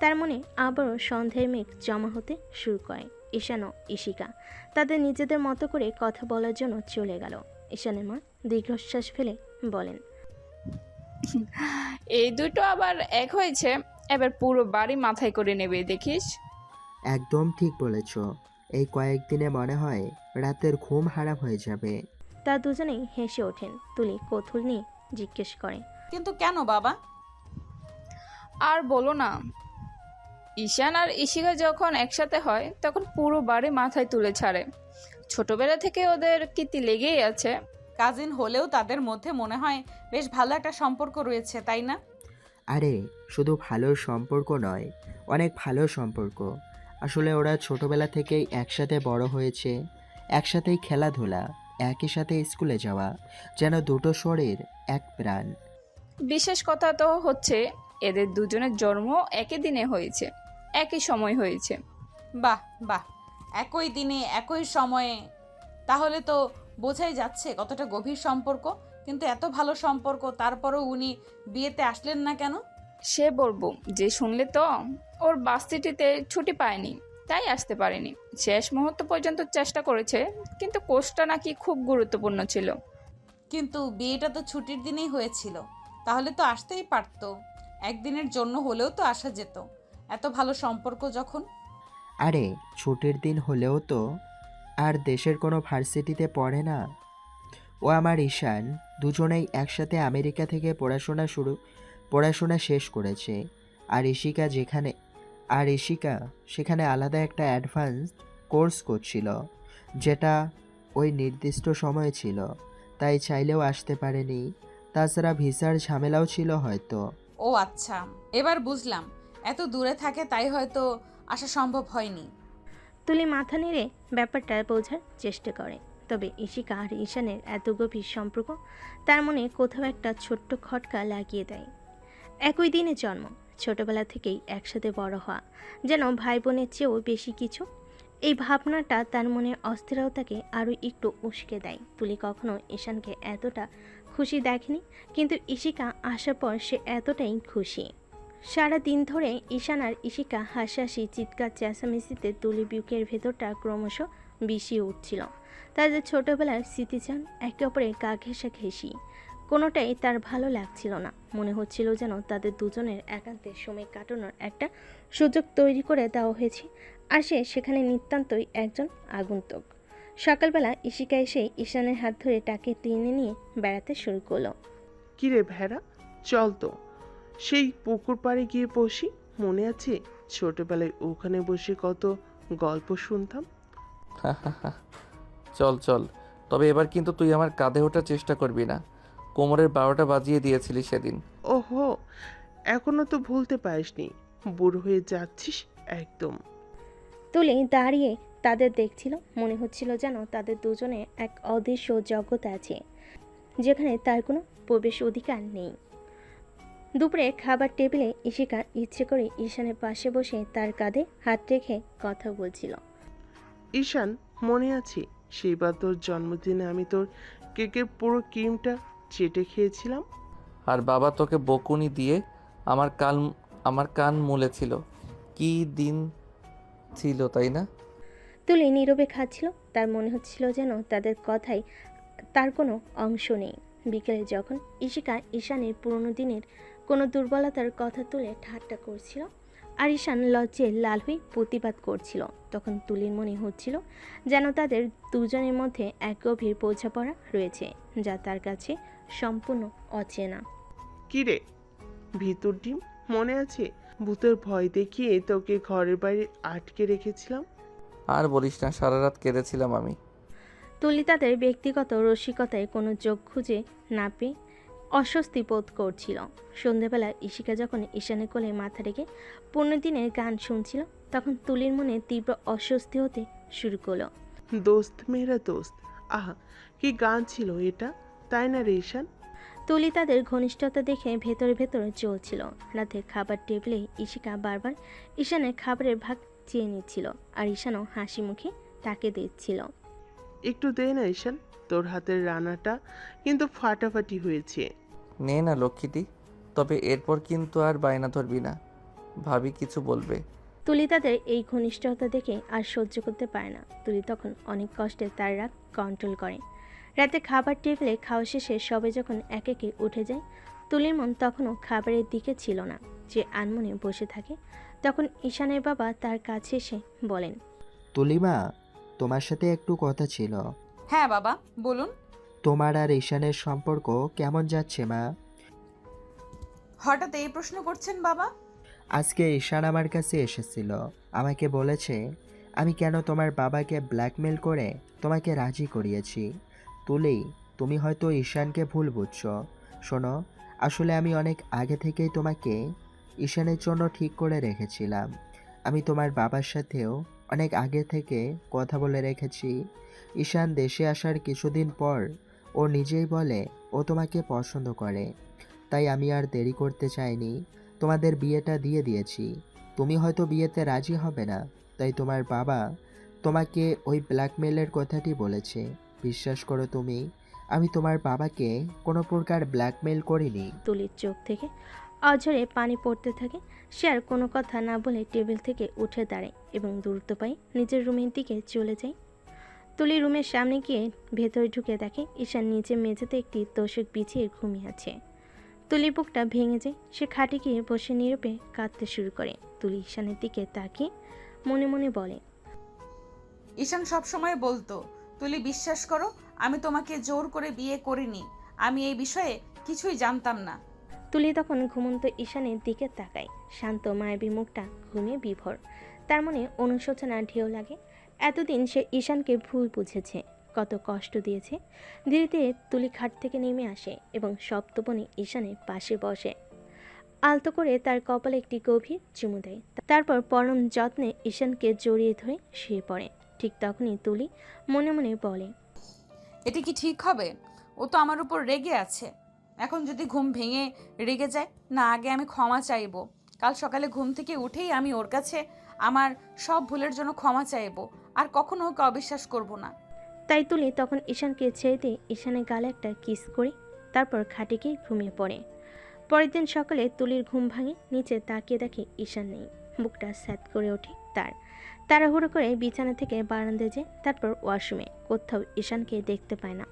তার মনে আবারও সন্দেহের মেঘ জমা হতে শুরু করে। ঈশান ও ঈশিকা তাদের নিজেদের মতো করে কথা বলার জন্য চলে গেল। ঈশানের মা দীর্ঘশ্বাস ফেলে বলেন, এই দুটো আবার এক হয়েছে, এবার পুরো বাড়ি মাথায় করে নেবে দেখিস। একদম ঠিক বলেছ, এই কয়েকদিনে মনে হয় রাতের ঘুম হারাম হয়ে যাবে। তা দুজনেই হেসে ওঠেন। তুলি কৌতূহল নিয়ে জিজ্ঞেস করে, কিন্তু কেন বাবা? আর বলো না, ঈশান আর ঈশিকা যখন একসাথে হয় তখন পুরো বাড়ি মাথায় তুলে ছাড়ে। ছোটবেলা থেকে ওদের কীর্তি লেগেই আছে। কাজিন হলেও তাদের মধ্যে মনে হয় বেশ ভালো একটা সম্পর্ক রয়েছে, তাই না? আরে শুধু ভালো সম্পর্ক নয়, অনেক ভালো সম্পর্ক। আসলে ওরা ছোটবেলা থেকেই একসাথে বড় হয়েছে, একসাথেই খেলাধুলা, একই সাথে স্কুলে যাওয়া, যেন দুটো শরীর এক প্রাণ। বিশেষ কথা তো হচ্ছে এদের দুজনের জন্ম একই দিনে হয়েছে, একই সময় হয়েছে। বাহ বাহ, একই দিনে একই সময়ে, তাহলে তো বোঝাই যাচ্ছে কতটা গভীর সম্পর্ক। কিন্তু এত ভালো সম্পর্ক, তারপরও উনি বিয়েতে আসলেন না কেন? সে বলবো যে শুনলে তো, ওর ভার্সিটিতে ছুটি পায়নি তাই আসতে পারেনি। শেষ মুহূর্ত পর্যন্ত চেষ্টা করেছে, কিন্তু কোর্সটা নাকি খুব গুরুত্বপূর্ণ ছিল। কিন্তু বিয়েটা তো ছুটির দিনেই হয়েছিল, তাহলে তো আসতেই পারতো। একদিনের জন্য হলেও তো আসা যেত, এত ভালো সম্পর্ক যখন। আরে ছুটির দিন হলেও তো আর দেশের কোনো ভার্সিটিতে পড়ে না। ও আমার ঈশান, দুজনেই একসাথে আমেরিকা থেকে পড়াশোনা শেষ করেছে। আর ঈশিকা সেখানে আলাদা একটা অ্যাডভান্স কোর্স করছিল, যেটা ওই নির্দিষ্ট সময় ছিল, তাই চাইলেও আসতে পারেনি। তাছাড়া ভিসার ঝামেলাও ছিল হয়তো। ও আচ্ছা, এবার বুঝলাম। এত দূরে থাকে তাই হয়তো আসা সম্ভব হয়নি। তুলি মাথা নেড়ে ব্যাপারটা বোঝার চেষ্টা করে। তবে ঈশিকা আর ঈশানের এত গভীর সম্পর্ক তার মনে কোথাও একটা ছোট্ট খটকা লাগিয়ে দেয়। একই দিনে জন্ম, ছোটবেলা থেকেই একসাথে বড় হওয়া, যেন ভাই বোনের চেয়েও বেশি কিছু। এই ভাবনাটা তার মনের অস্থিরতাকে আরও একটু উস্কে দেয়। তুলি কখনো ঈশানকে এতটা খুশি দেখেনি, কিন্তু ঈশিকা আসার পর সে এতটাই খুশি। সারা দিন ধরে ঈশান আর ঈশিকা হাসাহাসি, চিৎকার চেঁচামেচিতে তুলি বুকের ভেতরটা ক্রমশ বিষিয়ে উঠছিল। তাদের ছোটবেলার স্মৃতিচান একে অপরের গা ঘেঁষাঘেঁষি, কোনোটাই তার ভালো লাগছিল না। মনে হচ্ছিল যেন তাদের দুজনের একান্তে সময় কাটানোর একটা সুযোগ তৈরি করে দেওয়া হয়েছে, আর সে সেখানে নিতান্তই একজন আগন্তুক। সকালবেলা ঈশিকা এসে ঈশানের হাত ধরে তাকে টেনে নিয়ে বেড়াতে শুরু করলো। কিরে ভেড়া, চল তো সেই পুকুর পাড়ে গিয়ে বসি। মনে আছে ছোটবেলায় ওখানে বসে কত গল্প শুনতাম। চল চল, তবে এবার কিন্তু তুই আমার কাঁধে ওঠার চেষ্টা করবি না। কোমরের 12টা বাজিয়ে দিয়েছিলি সেদিন। ওহো, এখনো তো ভুলতে পারিসনি। বুড়ো হয়ে যাচ্ছিস একদম। তুলি দাঁড়িয়ে তাদের দেখছিল। মনে হচ্ছিল যেন তাদের দুজনে এক অদৃশ্য জগৎ আছে, যেখানে তার কোনো প্রবেশ অধিকার নেই। দুপুরে খাবার টেবিলে ঈশিকা ইচ্ছে করে ঈশানের পাশে বসে তার কাঁধে হাত রেখে কথা বলছিল। ঈশান, মনে আছে সেইবার তোর জন্মদিনে আমি তোর কেকের পুরো ক্রিমটা চেটে খেয়েছিলাম? আর বাবা তোকে বকুনি দিয়ে আমার কান মুলেছিল। কি দিন ছিল, তাই না? তুলি নীরবে খাচ্ছিল। তার মনে হচ্ছিল যেন তাদের কথাই তার কোনো অংশ নেই। বিকেলে যখন ঈশিকা ঈশানের পুরনো দিনের কোনো দুর্বলতার কথা তুলে ঠাট্টা করছিল, আর ঈশান লজ্জায় লাল হয়ে প্রতিবাদ করছিল, তখন তুলির মনে হচ্ছিল যেন তাদের দুজনের মধ্যে এক গভীর বোঝাপড়া রয়েছে, যা তার কাছে সম্পূর্ণ অচেনা। কিরে ভিতর ডিম, মনে আছে ভূতের ভয় দেখিয়ে তোকে ঘরের বাইরে আটকে রেখেছিলাম? আর বলিস না, সারা রাত কেঁদেছিলাম আমি। তুলি তাদের ব্যক্তিগত রসিকতায় কোনো যোগ খুঁজে না পেয়ে অস্বস্তি বোধ করছিল। সন্ধেবেলা ঈশিকা যখন ঈশানের কোলে মাথা রেখে পূর্ণদিনের গান শুনছিল, তখন তুলির মনে তীব্র অস্বস্তি হতে শুরু করলো। দোস্ত মেরা দোস্ত, আহা কি গান ছিল এটা, তাই না রে ঈশান? তুলি তাদের ঘনিষ্ঠতা দেখে ভেতরে ভেতরে চলছিল। রাতে খাবার টেবিলে ঈশিকা বারবার ঈশানের খাবারের ভাগ চেয়ে নিচ্ছিল, আর ঈশানও হাসি মুখে তাকে দিচ্ছিল। একটু দে না ঈশান, তোর হাতের রান্নাটা কিন্তু ফাটাফাটি হয়েছে। নে না লক্ষ্মীটি, তবে এরপর কিন্তু আর বায়না ধরবি না, ভাবি কিছু বলবে। তুলি তাদের এই ঘনিষ্ঠতা দেখে আর সহ্য করতে পারে না। তুলি তখন অনেক কষ্টে তার রাগ কন্ট্রোল করে। রাতে খাবার টেবিলে খাওয়া শেষে সবাই যখন এক একে উঠে যায়, তুলির মন তখনও খাবারের দিকে ছিল না। যে আনমনে বসে থাকে, তখন ঈশানের বাবা তার কাছে এসে বলেন, তুলিমা, তোমার সাথে একটু কথা ছিল। হ্যাঁ বাবা, বলুন। তোমার আর ঈশানের সম্পর্ক কেমন যাচ্ছে মা? হঠাৎ এই প্রশ্ন করছেন বাবা? আজকে ঈশান আমার কাছে এসেছিল, আমাকে বলেছে আমি কেন তোমার বাবাকে ব্ল্যাকমেল করে তোমাকে রাজি করিয়েছি। তুলি, তুমি হয়তো ঈশানকে ভুল বুঝছো। শোনো, আসলে আমি অনেক আগে থেকেই তোমাকে ঈশানের জন্য ঠিক করে রেখেছিলাম। আমি তোমার বাবার সাথেও অনেক আগে থেকে কথা বলে রেখেছি। ঈশান দেশে আসার কিছুদিন পর ও নিজেই বলে ও তোমাকে পছন্দ করে। তাই আমি আর দেরি করতে চাইনি, তোমাদের বিয়েটা দিয়ে দিয়েছি। তুমি হয়তো বিয়েতে রাজি হবে না, তাই তোমার বাবা তোমাকে ওই ব্ল্যাকমেলের কথাটি বলেছে। বিশ্বাস করো তুমি, আমি তোমার বাবাকে কোনো প্রকার ব্ল্যাকমেল করিনি। তুলির চোখ থেকে অঝরে পানি পড়তে থাকে। সে আর কোনো কথা না বলে টেবিল থেকে উঠে দাঁড়ায় এবং দ্রুত পায়ে নিজের রুমের দিকে চলে যায়। তুলি রুমের সামনে গিয়ে ভেতরে ঢুকে দেখে ঈশান নিচে মেঝেতে একটি তোষক বিছিয়ে ঘুমিয়ে আছে। তুলির বুকটা ভেঙে যায়। সে খাটে গিয়ে বসে নীরবে কাঁদতে শুরু করে। তুলি ঈশানের দিকে তাকিয়ে মনে মনে বলে, ঈশান সবসময় বলতো, তুলি বিশ্বাস করো, আমি তোমাকে জোর করে বিয়ে করিনি, আমি এই বিষয়ে কিছুই জানতাম না। তুলি তখন ঘুমন্ত ঈশানের দিকে তাকায়। শান্ত মায়াবী মুখটা ঘুমিয়ে বিভোর। তার মনে অনুশোচনা ঢেউ লাগে। এতদিন সে ঈশানকে ভুল বুঝেছে, কত কষ্ট দিয়েছে। ধীরে ধীরে তুলি খাট থেকে নেমে আসে এবং সপ্তপনে ঈশানের পাশে বসে। আলতো করে তার কপালে একটি গভীর চুমু দেয়। তারপর পরম যত্নে ঈশানকে জড়িয়ে ধরে শুয়ে পড়ে। ঠিক তখনই তুলি মনে মনে বলে, এটা কি ঠিক হবে? ও তো আমার উপর রেগে আছে। এখন যদি ঘুম ভেঙে রেগে যায়, না আগে আমি ক্ষমা চাইবো। কাল সকালে ঘুম থেকে উঠেই আমি ওর কাছে আমার সব ভুলের জন্য ক্ষমা চাইবো, আর কখনো ওকে অবিশ্বাস করব না। তাই তুলি তখন ঈশানকে ছেড়ে দিয়ে ঈশানের গালে একটা কিস করে তারপর খাটে গিয়ে ঘুমিয়ে পড়ে। পরের দিন সকালে তুলির ঘুম ভাঙে। নিচে তাকিয়ে দেখে ঈশান নেই। বুকটা স্যাঁত করে ওঠে তার। তাড়াহুড়ো করে বিছানা থেকে বারান্দায় যায়, তারপর ওয়াশরুমে। কোথাও ঈশানকে দেখতে পায় না।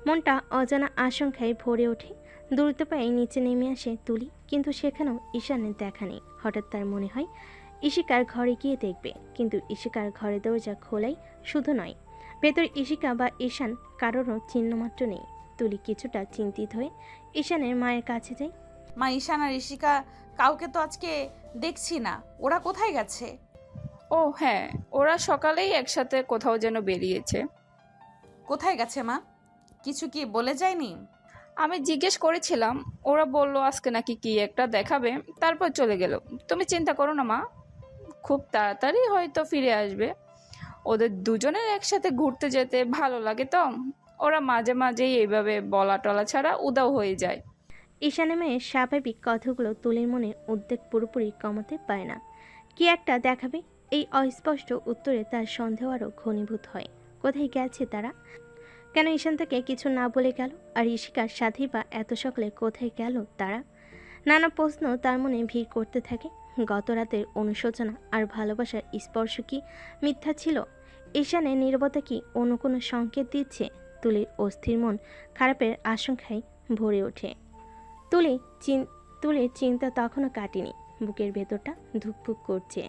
মনটা অজানা আশঙ্কায় ভরে ওঠে। দ্রুত পায়ে নিচে নেমে আসে তুলি, কিন্তু সেখানেও ঈশানের দেখা নেই। হঠাৎ তার মনে হয় ঈশিকার ঘরে গিয়ে দেখবে, কিন্তু ঈশিকার ঘরে দরজা খোলাই শুধু নয়, ভেতর ঈশিকা বা ঈশান কারোরও চিহ্নমাত্র নেই। তুলি কিছুটা চিন্তিত হয়ে ঈশানের মায়ের কাছে যায়। মা, ঈশান আর ঋষিকা কাউকে তো আজকে দেখছি না, ওরা কোথায় গেছে? ও হ্যাঁ, ওরা সকালেই একসাথে কোথাও যেন বেরিয়েছে। কোথায় গেছে মা? কিছু কি বলে যায়নি? আমি জিজ্ঞেস করেছিলাম, ওরা বলল আজকে নাকি কি একটা দেখাবে, তারপর চলে গেল। তুমি চিন্তা করো না মা, খুব তাড়াতাড়ি হয়তো ফিরে আসবে। ওদের দুজনের একসাথে ঘুরতে যেতে ভালো লাগে তো। ওরা মাঝে মাঝেই এইভাবে বলা টলা ছাড়া উদাও হয়ে যায়। ঈশানের মেয়ের স্বাভাবিক কথাগুলো তুলির মনে উদ্বেগ পুরোপুরি কমাতে পারে না। কি একটা দেখাবে, এই অস্পষ্ট উত্তরে তার সন্দেহ আরও ঘনীভূত হয়। কোথায় গেছে তারা? কেন ঈশান তাকে কিছু না বলে গেল? আর ঈশিকার সাথেই বা এত সকালে কোথায় গেল তারা? নানা প্রশ্ন তার মনে ভিড় করতে থাকে। গত রাতের অনুশোচনা আর ভালোবাসার স্পর্শ কি মিথ্যা ছিল? ঈশানের নীরবতা কি অন্য কোনো সংকেত দিচ্ছে? তুলির অস্থির মন খারাপের আশঙ্কায় ভরে ওঠে। তুলির চিন্তা তখনও কাটেনি। বুকের ভেতরটা ধুকপুক করছে।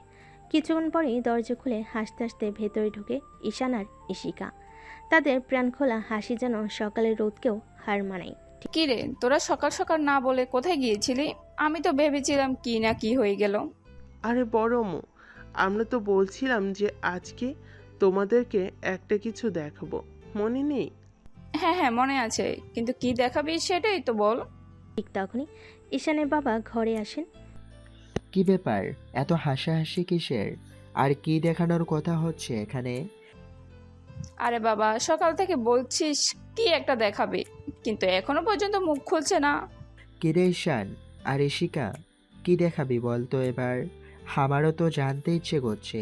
কিছুক্ষণ পরেই দরজা খুলে হাসতে হাসতে ভেতরে ঢুকে ঈশান আর ঈশিকা। তাদের প্রাণখোলা হাসি যেন সকালের রোদকেও হার মানায়। কি রে, তোরা সকাল সকাল না বলে কোথায় গিয়েছিলি? আমি তো ভেবেছিলাম কি না কি হয়ে গেল। আরে বড়মু, আমরা তো বলছিলাম যে আজকে তোমাদেরকে একটা কিছু দেখাবো, মনে নেই? হ্যাঁ হ্যাঁ মনে আছে, কিন্তু কি দেখাবি সেটাই তো বল। ঠিক তখনই ঈশানের বাবা ঘরে আসেন। কি ব্যাপার, এত হাসাহাসি কিসের? আর কি দেখানোর কথা হচ্ছে এখানে? আরে বাবা, সকাল থেকে বলছিস কি একটা দেখাবে, কিন্তু এখনো পর্যন্ত মুখ খুলছে না। কিরে ঈশান আর ঈশিকা, কি দেখাবি বল তো এবার? আমারও তো জানতে ইচ্ছে করছে।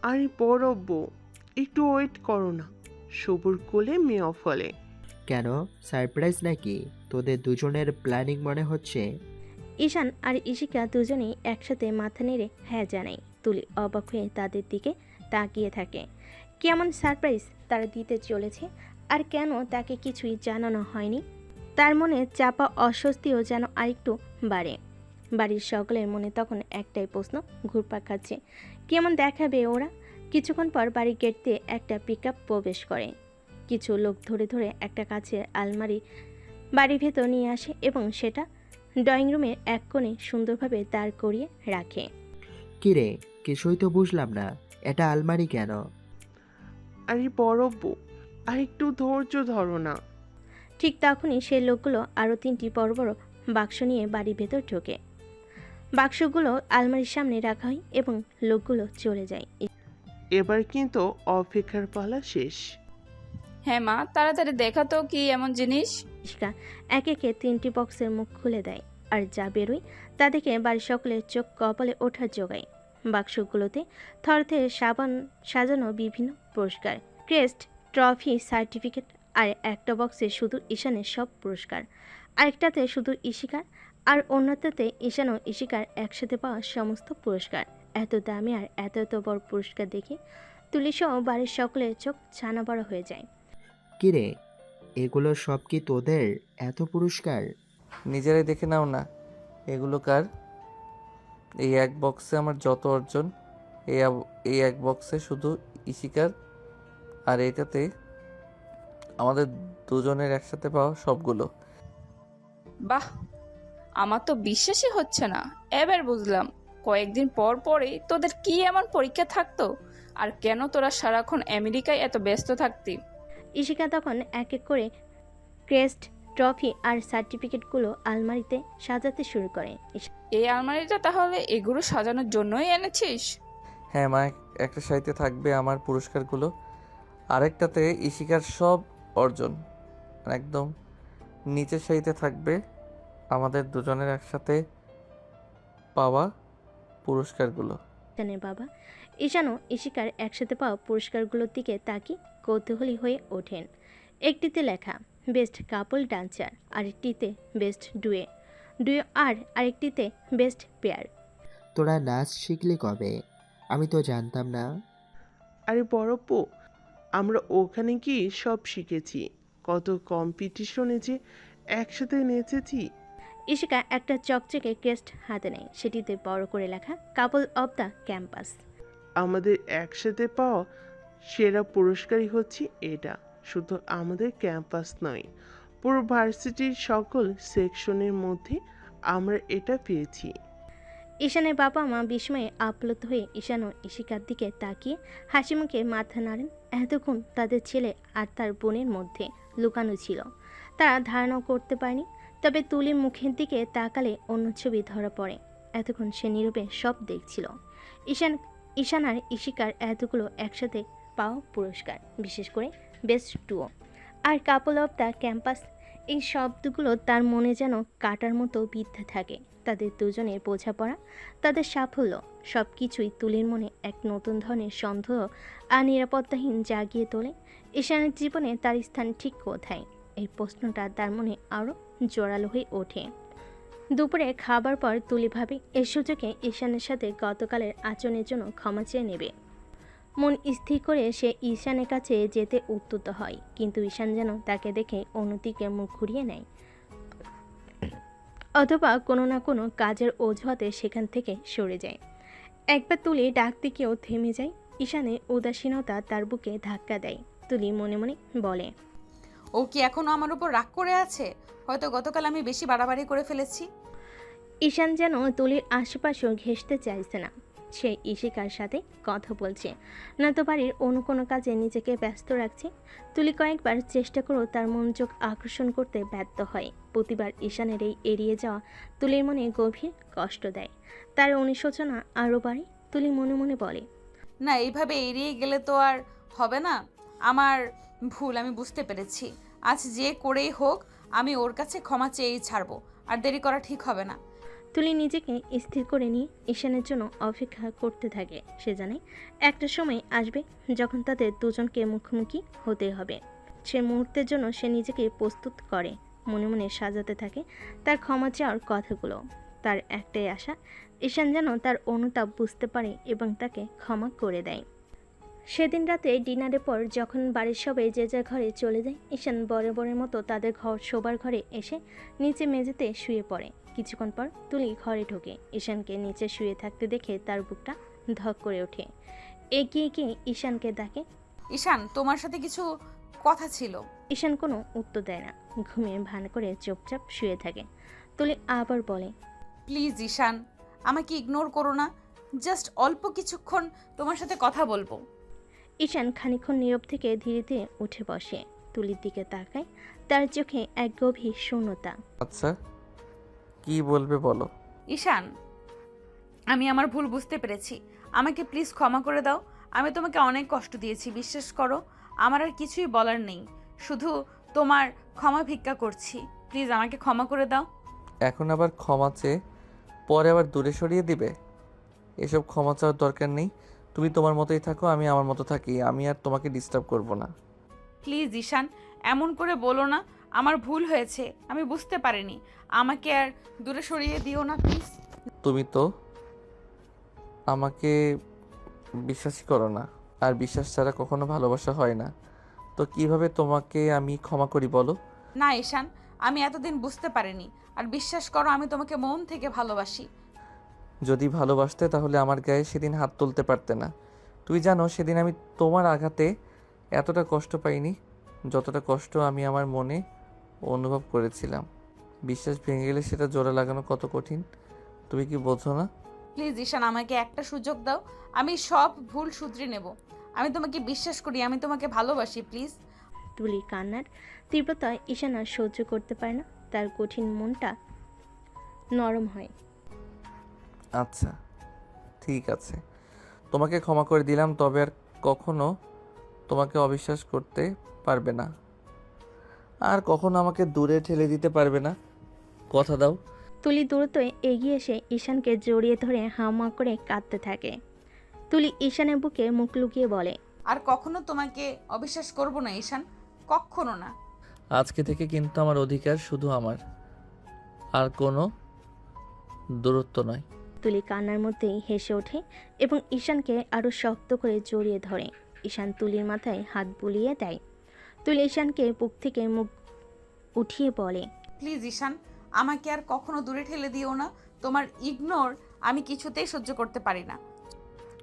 আরে বড়ব্বু, একটু ওয়েট করো না, সবুর কোলে মেয়ে ফলে। কেন, সারপ্রাইজ নাকি? তোদের দুজনের প্ল্যানিং মনে হচ্ছে। ঈশান আর ঈশিকা দুজনেই একসাথে মাথা নেড়ে হ্যাঁ জানায়। তুলি অবাক হয়ে তাদের দিকে তাকিয়ে থাকে। কেমন সারপ্রাইজ তারা দিতে চলেছে, আর কেন তাকে কিছুই জানানো হয়নি? তার মনে চাপা অস্বস্তিও যেন আরেকটু বাড়ে। বাড়ির সকলের মনে তখন একটাই প্রশ্ন ঘুরপাক খাচ্ছে, কেমন দেখাবে ওরা? কিছুক্ষণ পর বাড়ির গেট দিয়ে একটা পিকআপ প্রবেশ করে। কিছু লোক ধরে ধরে একটা কাচের আলমারি বাড়ির ভেতর নিয়ে আসে এবং সেটা ড্রয়িং রুমের এক কোণে সুন্দরভাবে দাঁড় করিয়ে রাখে। কিরে, কিছুই তো বুঝলাম না। এটা আলমারি কেন? আরে বড় বউ, আর একটু ধৈর্য ধরো না। ঠিক তখনই সেই লোকগুলো আরও 3টি বড় বড় বাক্স নিয়ে বাড়ির ভেতর ঢোকে। বাক্সগুলো আলমারির সামনে রাখা হয় এবং লোকগুলো চলে যায়। এবার কিন্তু অপেক্ষার পালা শেষ। হ্যাঁ মা, তাড়াতাড়ি দেখা তো কি এমন জিনিস। ইশিকা একে একে 3টি বক্সের মুখ খুলে দেয়, আর যা বেরোয় তা দেখে বাড়ির সকলের চোখ কপালে ওঠার জোগায়। বাক্সগুলোতে থরথরে সাজানো বিভিন্ন পুরস্কার, ক্রেস্ট, ট্রফি, সার্টিফিকেট, আর একটা বক্সে শুধু ঈশানের সব পুরস্কার, আরেকটাতে শুধু ইশিকার, আর অন্যটাতে ঈশান ও ইশিকার একসাথে পাওয়া সমস্ত পুরস্কার। এত দামি আর এত এত বড় পুরস্কার দেখে তুলিসহ বাড়ির সকলের চোখ ছানা বড় হয়ে যায়। কিরে, এগুলো সব কি তোদের? এত পুরস্কার? নিজেরাই দেখে নাও না এগুলো কার। এই এক বক্সে আমার যত অর্জন, এই এক বক্সে শুধু ইশিকার, আর এটাতে আমাদের দুজনের একসাথে পাওয়া সবগুলো। বাহ, আমার তো বিশ্বাসই হচ্ছে না। এবার বুঝলাম কয়েকদিন পর পরে তোদের কি এমন পরীক্ষা থাকতো, আর কেন তোরা সারাক্ষণ আমেরিকায় এত ব্যস্ত থাকতি। ইশিকা তখন এক এক করে ক্রেস্ট, ট্রফি আর সার্টিফিকেটগুলো আলমারিতে সাজাতে শুরু করে। এই আলমারিটা তাহলে এগুলো সাজানোর জন্যই এনেছিস? হ্যাঁ মা, একটা সারিতে থাকবে আমার পুরস্কারগুলো, আরেকটাতে ইশিকার সব অর্জন, আর একদম নিচের সারিতে থাকবে আমাদের দুজনের একসাথে পাওয়া পুরস্কারগুলো। ঈশানের বাবা ঈশানও ইশিকার একসাথে পাওয়া পুরস্কারগুলোর দিকে তাকিয়ে কৌতূহলী হয়ে ওঠেন। একটিতে লেখা বেস্ট কাপল ডান্সার, আরেকটিতে বেস্ট ডুয়ে, আর আরেকটিতে বেস্ট পেয়ার। তোরা নাচ শিখলি কবে? আমি তো জানতাম না। আরে বড় বউ, আমরা ওখানে কি সব শিখেছি, কত কম্পিটিশনে যে একসাথে নেচেছি। ইশিকা একটা চকচকে ক্রেস্ট হাতে নেয়, সেটিতে বড় করে লেখা কাপল অব দ্য ক্যাম্পাস। আমাদের একসাথে পাওয়া সেরা পুরস্কারই হচ্ছে এটা। শুধু আমাদের ক্যাম্পাস নয়, পুরো ভার্সিটির সকল সেকশনের মধ্যে আমরা এটা পেয়েছি। ঈশানের বাবা মা বিস্ময়ে আপ্লুত হয়ে ঈশান ও ইশিকার দিকে তাকিয়ে হাসি মুখে মাথা নাড়েন। এতক্ষণ তাদের ছেলে আর তার বোনের মধ্যে লুকানো ছিল, তারা ধারণাও করতে পারেনি। তবে তুলির মুখের দিকে তাকালে অন্য ছবি ধরা পড়ে। এতক্ষণ সে নীরবে সব দেখছিল। ঈশান আর ইশিকার এতগুলো একসাথে পাওয়া পুরস্কার, বিশেষ করে বেস্ট ডুও আর কাপল অফ দ্য ক্যাম্পাস, এই শব্দগুলো তার মনে যেন কাটার মতো বিদ্ধা থাকে। তাদের দুজনের বোঝাপড়া, তাদের সাফল্য, সব কিছুই তুলির মনে এক নতুন ধরনের সন্দেহ আর নিরাপত্তাহীন জাগিয়ে তোলে। ঈশানের জীবনে তার স্থান ঠিক কোথায়, এই প্রশ্নটা তার মনে আরও জোরালো হয়ে ওঠে। দুপুরে খাবার পর তুলি ভাবে এই সুযোগে ঈশানের সাথে গতকালের আচরণের জন্য ক্ষমা চেয়ে নেবে। মন স্থির করে সে ঈশানের কাছে যেতে উদ্যত হয়, কিন্তু ঈশান যেন তাকে দেখে অন্যদিকে মুখ ঘুরিয়ে নেয়, অথবা কোনো না কোনো কাজের অজুহাতে সেখান থেকে সরে যায়। একবার তুলি ডাকতে গিয়েও থেমে যায়। ঈশানের উদাসীনতা তার বুকে ধাক্কা দেয়। তুলি মনে মনে বলে, ও কি এখনো আমার উপর রাগ করে আছে? হয়তো গতকাল আমি বেশি বাড়াবাড়ি করে ফেলেছি। ঈশান যেন তুলির আশেপাশেও ঘেঁষতে চাইছে না। সে ইশিকার সাথে কথা বলছে, নয়তো বাড়ির অন্য কোনো কাজে নিজেকে ব্যস্ত রাখছে। তুলি কয়েকবার চেষ্টা করেও তার মনোযোগ আকর্ষণ করতে ব্যর্থ হয়। প্রতিবার ঈশানের এই এড়িয়ে যাওয়া তুলির মনে গভীর কষ্ট দেয়। তার অনুশোচনা আরও বাড়ে। তুলি মনে মনে বলে, না, এইভাবে এড়িয়ে গেলে তো আর হবে না। আমার ভুল, আমি বুঝতে পেরেছি। আজ যে করেই হোক আমি ওর কাছে ক্ষমা চেয়েই ছাড়বো, আর দেরি করা ঠিক হবে না। তুলি নিজেকে স্থির করে নিয়ে ঈশানের জন্য অপেক্ষা করতে থাকে। সে জানে একটা সময় আসবে যখন তাদের দুজনকে মুখোমুখি হতে হবে। সে মুহূর্তের জন্য সে নিজেকে প্রস্তুত করে, মনে মনে সাজাতে থাকে তার ক্ষমা চাওয়ার কথাগুলো। তার একটাই আশা, ঈশান যেন তার অনুতাপ বুঝতে পারে এবং তাকে ক্ষমা করে দেয়। সেদিন রাতে ডিনারের পর যখন বাড়ির সবাই যে যার ঘরে চলে যায়, ঈশান বরাবরের মতো তাদের শোবার ঘরে এসে নিচে মেঝেতে শুয়ে পড়ে। কিছুক্ষণ পর তুলি ঘরে ঢোকে। ঈশানকে নিচে শুয়ে থাকতে দেখে তার বুকটা ধক করে ওঠে। এগিয়ে গিয়ে ঈশানকে ডাকে, ঈশান, তোমার সাথে কিছু কথা ছিল। ঈশান কোনো উত্তর দেয় না, ঘুমিয়ে ভান করে চুপচাপ শুয়ে থাকে। তুলি আবার বলে, প্লিজ ঈশান, আমাকে ইগনোর করো না। জাস্ট অল্প কিছুক্ষণ তোমার সাথে কথা বলবো। ঈশান খানিকক্ষণ নীরব থেকে ধীরে ধীরে উঠে বসে। তুলির দিকে তাকায়, তার চোখে এক গভীর শূন্যতা। আচ্ছা, কি বলবে বলো। ঈশান, আমি আমার ভুল বুঝতে পেরেছি, আমাকে প্লিজ ক্ষমা করে দাও। আমি তোমাকে অনেক কষ্ট দিয়েছি, বিশ্বাস করো। আমার আর কিছুই বলার নেই, শুধু তোমার ক্ষমা ভিক্ষা করছি। প্লিজ আমাকে ক্ষমা করে দাও। এখন আবার ক্ষমা চেয়ে পরে আবার দূরে সরিয়ে দিবে? এসব ক্ষমা চাওয়ার দরকার নেই। তুমি তোমার মতোই থাকো, আমি আমার মতো থাকি। আমি আর তোমাকে ডিস্টার্ব করব না। প্লিজ ঈশান, এমন করে বলো না। আমার ভুল হয়েছে, আমি বুঝতে পারিনি। আমাকে আর দূরে সরিয়ে দিও না প্লিজ। তুমি তো আমাকে বিশ্বাসই করো না, আর বিশ্বাস ছাড়া কখনো ভালোবাসা হয় না। তো কিভাবে তোমাকে আমি ক্ষমা করি বলো? না ঈশান, আমি এতদিন বুঝতে পারিনি। আর বিশ্বাস করো, আমি তোমাকে মন থেকে ভালোবাসি। যদি ভালোবাসতে তাহলে আমার গায়ে সেদিন হাত তুলতে পারতে না। তুই জানো সেদিন আমি তোমার আঘাতে এতটা কষ্ট পাইনি যতটা কষ্ট আমি আমার মনে অনুভব করেছিলাম। বিশ্বাস ভেঙে গেলে সেটা জোড়া লাগানো কত কঠিন, তুমি কি বোঝো না? প্লিজ ঈশান, আমাকে একটা সুযোগ দাও। আমি সব ভুল শুধরে নেব। আমি তোমাকে বিশ্বাস করি, আমি তোমাকে ভালোবাসি, প্লিজ। তুলির কান্নার তীব্রতা ঈশান আর সহ্য করতে পারে না, তার কঠিন মনটা নরম হয়। আচ্ছা, ঠিক আছে, তোমাকে ক্ষমা করে দিলাম। তবে আর কখনো তোমাকে অবিশ্বাস করতে পারবে না, আর কখনো আমাকে দূরে ঠেলে দিতে পারবে না। কথা দাও। তুলি দ্রুত এগিয়ে এসে ঈশানকে জড়িয়ে ধরে হামা করে কাঁদতে থাকে। তুলি ঈশানের বুকে মুখ লুকিয়ে বলে, আর কখনো তোমাকে অবিশ্বাস করব না ঈশান, কখনো না। আজকে থেকে কিন্তু আমার অধিকার শুধু আমার, আর কোনো দূরত্ব নয়। তুলি কান্নার মধ্যেই হেসে ওঠে এবং ঈশানকে আরো শক্ত করে জড়িয়ে ধরে। ঈশান তুলির মাথায় হাত বুলিয়ে দেয়। তুলি ঈশানকে বুক থেকে মুখ উঠিয়ে বলে, প্লিজ ঈশান, আমাকে আর কখনো দূরে ঠেলে দিও না। তোমার ইগনোর আমি কিছুতেই সহ্য করতে পারি না।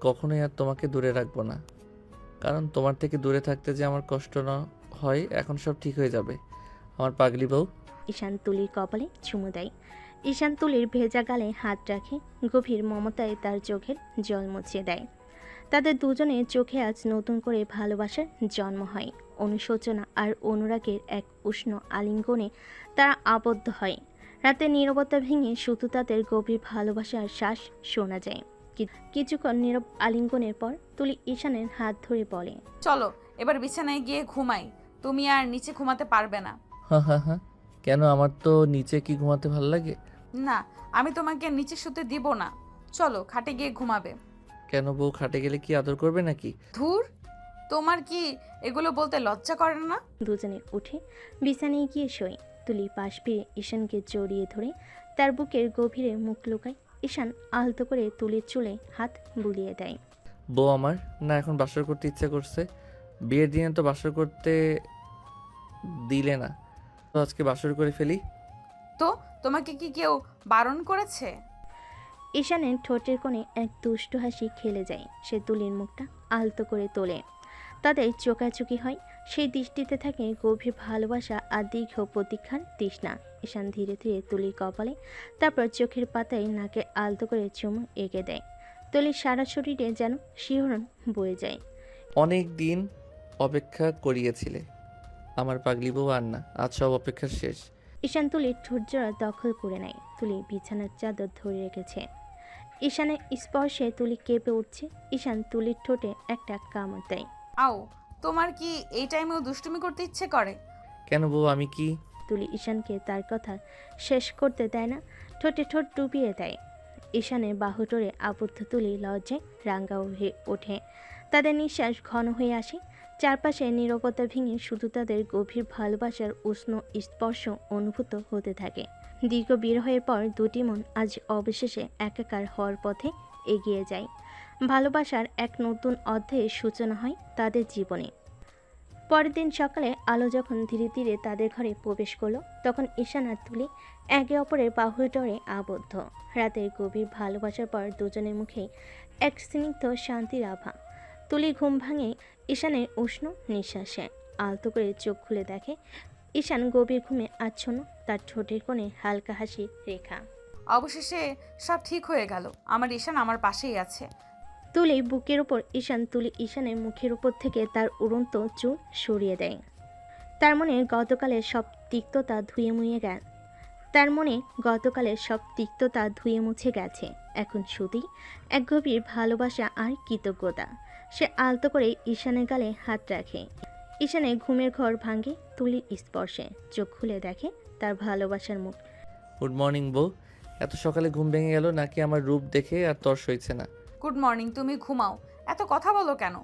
কখনোই আর তোমাকে দূরে রাখবো না, কারণ তোমার থেকে দূরে থাকতে যে আমার কষ্ট না হয়, এখন সব ঠিক হয়ে যাবে আমার পাগলি বউ। ঈশান তুলির কপালে চুমু দেয়। ঈশান তুলির ভেজা গালে হাত রাখে, গভীর মমতায় তার চোখের জল মুছিয়ে দেয়। তাদের দুজনের চোখে আজ নতুন করে ভালোবাসার জন্ম হয়। অনুশোচনা আর অনুরাগের এক উষ্ণ আলিঙ্গনে তারা আবদ্ধ হয়। রাতে নীরবতা ভেঙে শুধু তাদের গভীর ভালোবাসার শ্বাস শোনা যায়। কিছুক্ষণ নীরব আলিঙ্গনের পর তুলি ঈশানের হাত ধরে বলে, চলো এবার বিছানায় গিয়ে ঘুমাই। তুমি আর নিচে ঘুমাতে পারবে না। হ্যাঁ হ্যাঁ হ্যাঁ, কেন? আমার তো নিচে কি ঘুমাতে ভালো লাগে? না, আমি তোমাকে নিচে শুতে দিব না। চলো খাটে গিয়ে ঘুমাবে। কেন, বউ খাটে গেলে কি আদর করবে নাকি? ধুর, তোমার কি এগুলো বলতে লজ্জা করে না? দুজনে উঠে বিছানায় গিয়ে শোয়। তুলি পাশ পেয়ে ঈশানকে জড়িয়ে ধরে তার বুকের গভীরে মুখ লুকায়। ঈশান আলতো করে তুলির চুলে হাত বুলিয়ে দেয়। বউ আমার না এখন বাসর করতে ইচ্ছে করছে। বিয়ের দিনে তো বাসর করতে দিলে না, তো আজকে বাসর করে ফেলি। তো তোমাকে কি কেউ বারণ করেছে? ঈশানের ঠোঁটের কোণে এক দুষ্টু হাসি খেলে যায়। সে তুলির মুখটা আলতো করে তোলে। তাদের চোকাচুকি হয়। সেই দৃষ্টিতে থাকে গভীর ভালোবাসা আর দীর্ঘ প্রতীক্ষার তৃষ্ণা। ঈশান ধীরে ধীরে তুলির কপালে, তারপর চোখের পাতায় নাকে আলতো করে চুমু এঁকে দেয়। তুলির সারা শরীরে যেন শিহরণ বয়ে যায়। অনেক দিন অপেক্ষা করিয়েছিলে আমার পাগলি বউ, আর না, আজ সব অপেক্ষা শেষ। ঈশান তুলির ঠোঁটজোড়া দখল করে নেয়। তুলি বিছানার চাদর ধরে রেখেছে। ঈশানের স্পর্শে তুলি কেঁপে উঠছে। ঈশান তুলির ঠোঁটে একটা কামড় দেয়। আও, তোমার কি এই টাইমেও দুষ্টুমি করতে ইচ্ছে করে? কেন বউ, আমি কি? তুলি ঈশানকে তার কথা শেষ করতে দেয় না, ঠোঁটে ঠোঁট ডুবিয়ে দেয়। ঈশানের বাহুটোরে আবদ্ধ তুলি লজ্জায় রাঙ্গা হয়ে ওঠে। তাদের নিঃশ্বাস ঘন হয়ে আসে। চারপাশে নীরবতা ভেঙে শুধু তাদের গভীর ভালোবাসার উষ্ণ স্পর্শ অনুভূত হতে থাকে। দীর্ঘ বিরহের পর দুটি মন আজ অবশেষে একাকার হওয়ার পথে এগিয়ে যায়। ভালোবাসার এক নতুন অধ্যায়ের সূচনা হয় তাদের জীবনে। পরের দিন সকালে আলো যখন ধীরে ধীরে তাদের ঘরে প্রবেশ করলো, তখন ঈশান আর তুলি একে অপরের বাহুডোরে আবদ্ধ। রাতের গভীর ভালোবাসার পর দুজনের মুখেই এক স্নিগ্ধ শান্তির আভা। তুলি ঘুম ভাঙে ঈশানের উষ্ণ নিঃশ্বাসে। আলতো করে চোখ খুলে দেখে ঈশান গভীর ঘুমে আচ্ছন্ন, তার ঠোঁটের কোণে হালকা হাসি রেখা। অবশেষে সব ঠিক হয়ে গেল। আমার ঈশান আমার পাশেই আছে। তুলি বুকের ওপর তুলি ঈশানের মুখের উপর থেকে তার উড়ন্ত চুল সরিয়ে দেয়। তার মনে গতকালের সব তিক্ততা ধুয়ে মুছে গেছে। এখন শুধুই এক গভীর ভালোবাসা আর কৃতজ্ঞতা। সে আলতো করে ঈশানের গালে হাত রাখে। ঈশানের ঘুমের ঘর ভাঙে তুলির স্পর্শে। চোখ খুলে দেখে তার ভালোবাসার মুখ। গুড মর্নিং বউ। এত সকালে ঘুম ভেঙে গেল নাকি আমার রূপ দেখে আর তর সইছে না? গুড মর্নিং, তুমি ঘুমাও। এত কথা বলো কেন?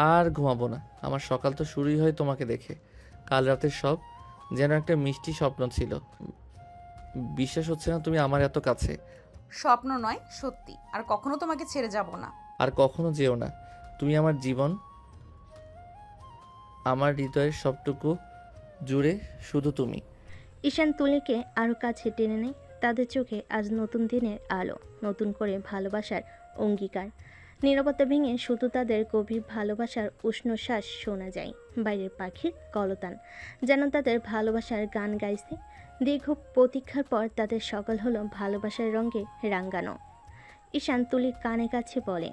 আর ঘুমাবো না, আমার সকাল তো শুরুই হয় তোমাকে দেখে। কাল রাতের সব যেন একটা মিষ্টি স্বপ্ন ছিল। বিশ্বাস হচ্ছে না তুমি আমার এত কাছে। স্বপ্ন নয়, সত্যি। আর কখনো তোমাকে ছেড়ে যাব না। আর কখনো যেও না। তুমি আমার জীবন, আমার হৃদয়ের সবটুকু জুড়ে শুধু তুমি। ঈশান তুলিকে আরও কাছে টেনে নেয়। তাদের চোখে আজ নতুন দিনের আলো, নতুন করে ভালোবাসার অঙ্গীকার। নীরবতা ভেঙে শুধু তাদের গভীর ভালোবাসার উষ্ণ শ্বাস শোনা যায়। বাইরের পাখির কলতান যেন তাদের ভালোবাসার গান গাইছে। দীর্ঘ প্রতীক্ষার পর তাদের সকাল হলো ভালোবাসার রঙে রাঙ্গানো। ঈশান তুলির কানে কাছে বলে,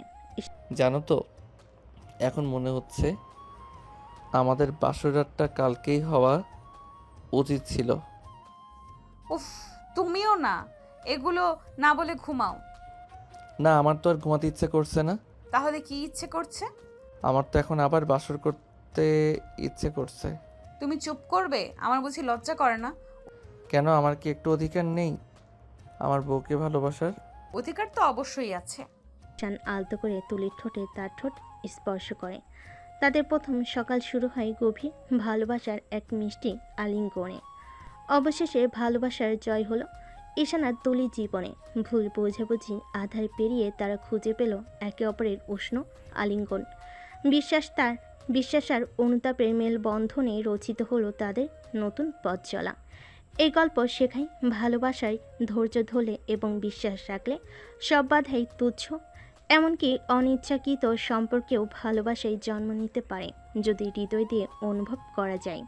জানো তো, এখন মনে হচ্ছে আমাদের বাসর রাতটা কালকেই হওয়া উচিত ছিল। উফ, তুমিও না, এগুলো না বলে ঘুমাও। না, আমার তো আর ঘুমাতে ইচ্ছে করছে না। তাহলে কি ইচ্ছে করছে? আমার তো এখন আবার বাসর করতে ইচ্ছে করছে। তুমি চুপ করবে? আমার বুঝি লজ্জা করে না? কেন, আমার কি একটু অধিকার নেই আমার বউকে ভালোবাসার? অধিকার তো অবশ্যই আছে। ঈশান আলতো করে তুলির ঠোঁটে তার ঠোঁট স্পর্শ করে। তাদের প্রথম সকাল শুরু হয় গভীর ভালোবাসার এক মিষ্টি আলিঙ্গনে। অবশেষে ভালোবাসার জয় হলো ঈশান আর তুলির জীবনে। ভুল বোঝাবুঝি আধার পেরিয়ে তারা খুঁজে পেল একে অপরের উষ্ণ আলিঙ্গন। বিশ্বাস আর অনুতাপের মেলবন্ধনে রচিত হলো তাদের নতুন পথ চলা। এই গল্প শেখায় ভালোবাসায় ধৈর্য ধরলে এবং বিশ্বাস রাখলে সব বাধাই তুচ্ছ। এমনকি অনিচ্ছাকৃত সম্পর্কেও ভালোবাসায় জন্ম নিতে পারে যদি হৃদয় দিয়ে অনুভব করা যায়।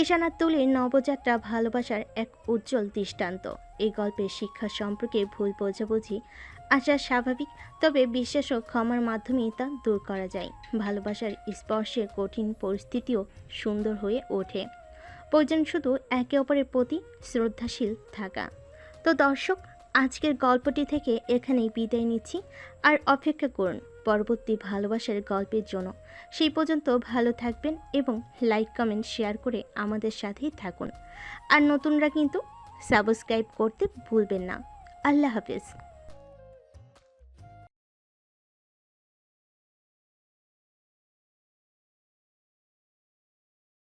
ঈশান আর তুলির নবযাত্রা ভালোবাসার এক উজ্জ্বল দৃষ্টান্ত। এই গল্পের শিক্ষা সম্পর্কে ভুল বোঝাবুঝি আসা স্বাভাবিক, তবে বিশ্বাস ও ক্ষমার মাধ্যমেই তা দূর করা যায়। ভালোবাসার স্পর্শে কঠিন পরিস্থিতিও সুন্দর হয়ে ওঠে। প্রয়োজন শুধু একে অপরের প্রতি শ্রদ্ধাশীল থাকা। তো দর্শক, আজকের গল্পটি থেকে এখানেই বিদায় নিচ্ছি। আর অপেক্ষা করুন পরবর্তী ভালোবাসার গল্পের জন্য। সেই পর্যন্ত ভালো থাকবেন এবং লাইক, কমেন্ট, শেয়ার করে আমাদের সাথেই থাকুন। আর নতুনরা কিন্তু সাবস্ক্রাইব করতে ভুলবেন না। আল্লাহ হাফেজ।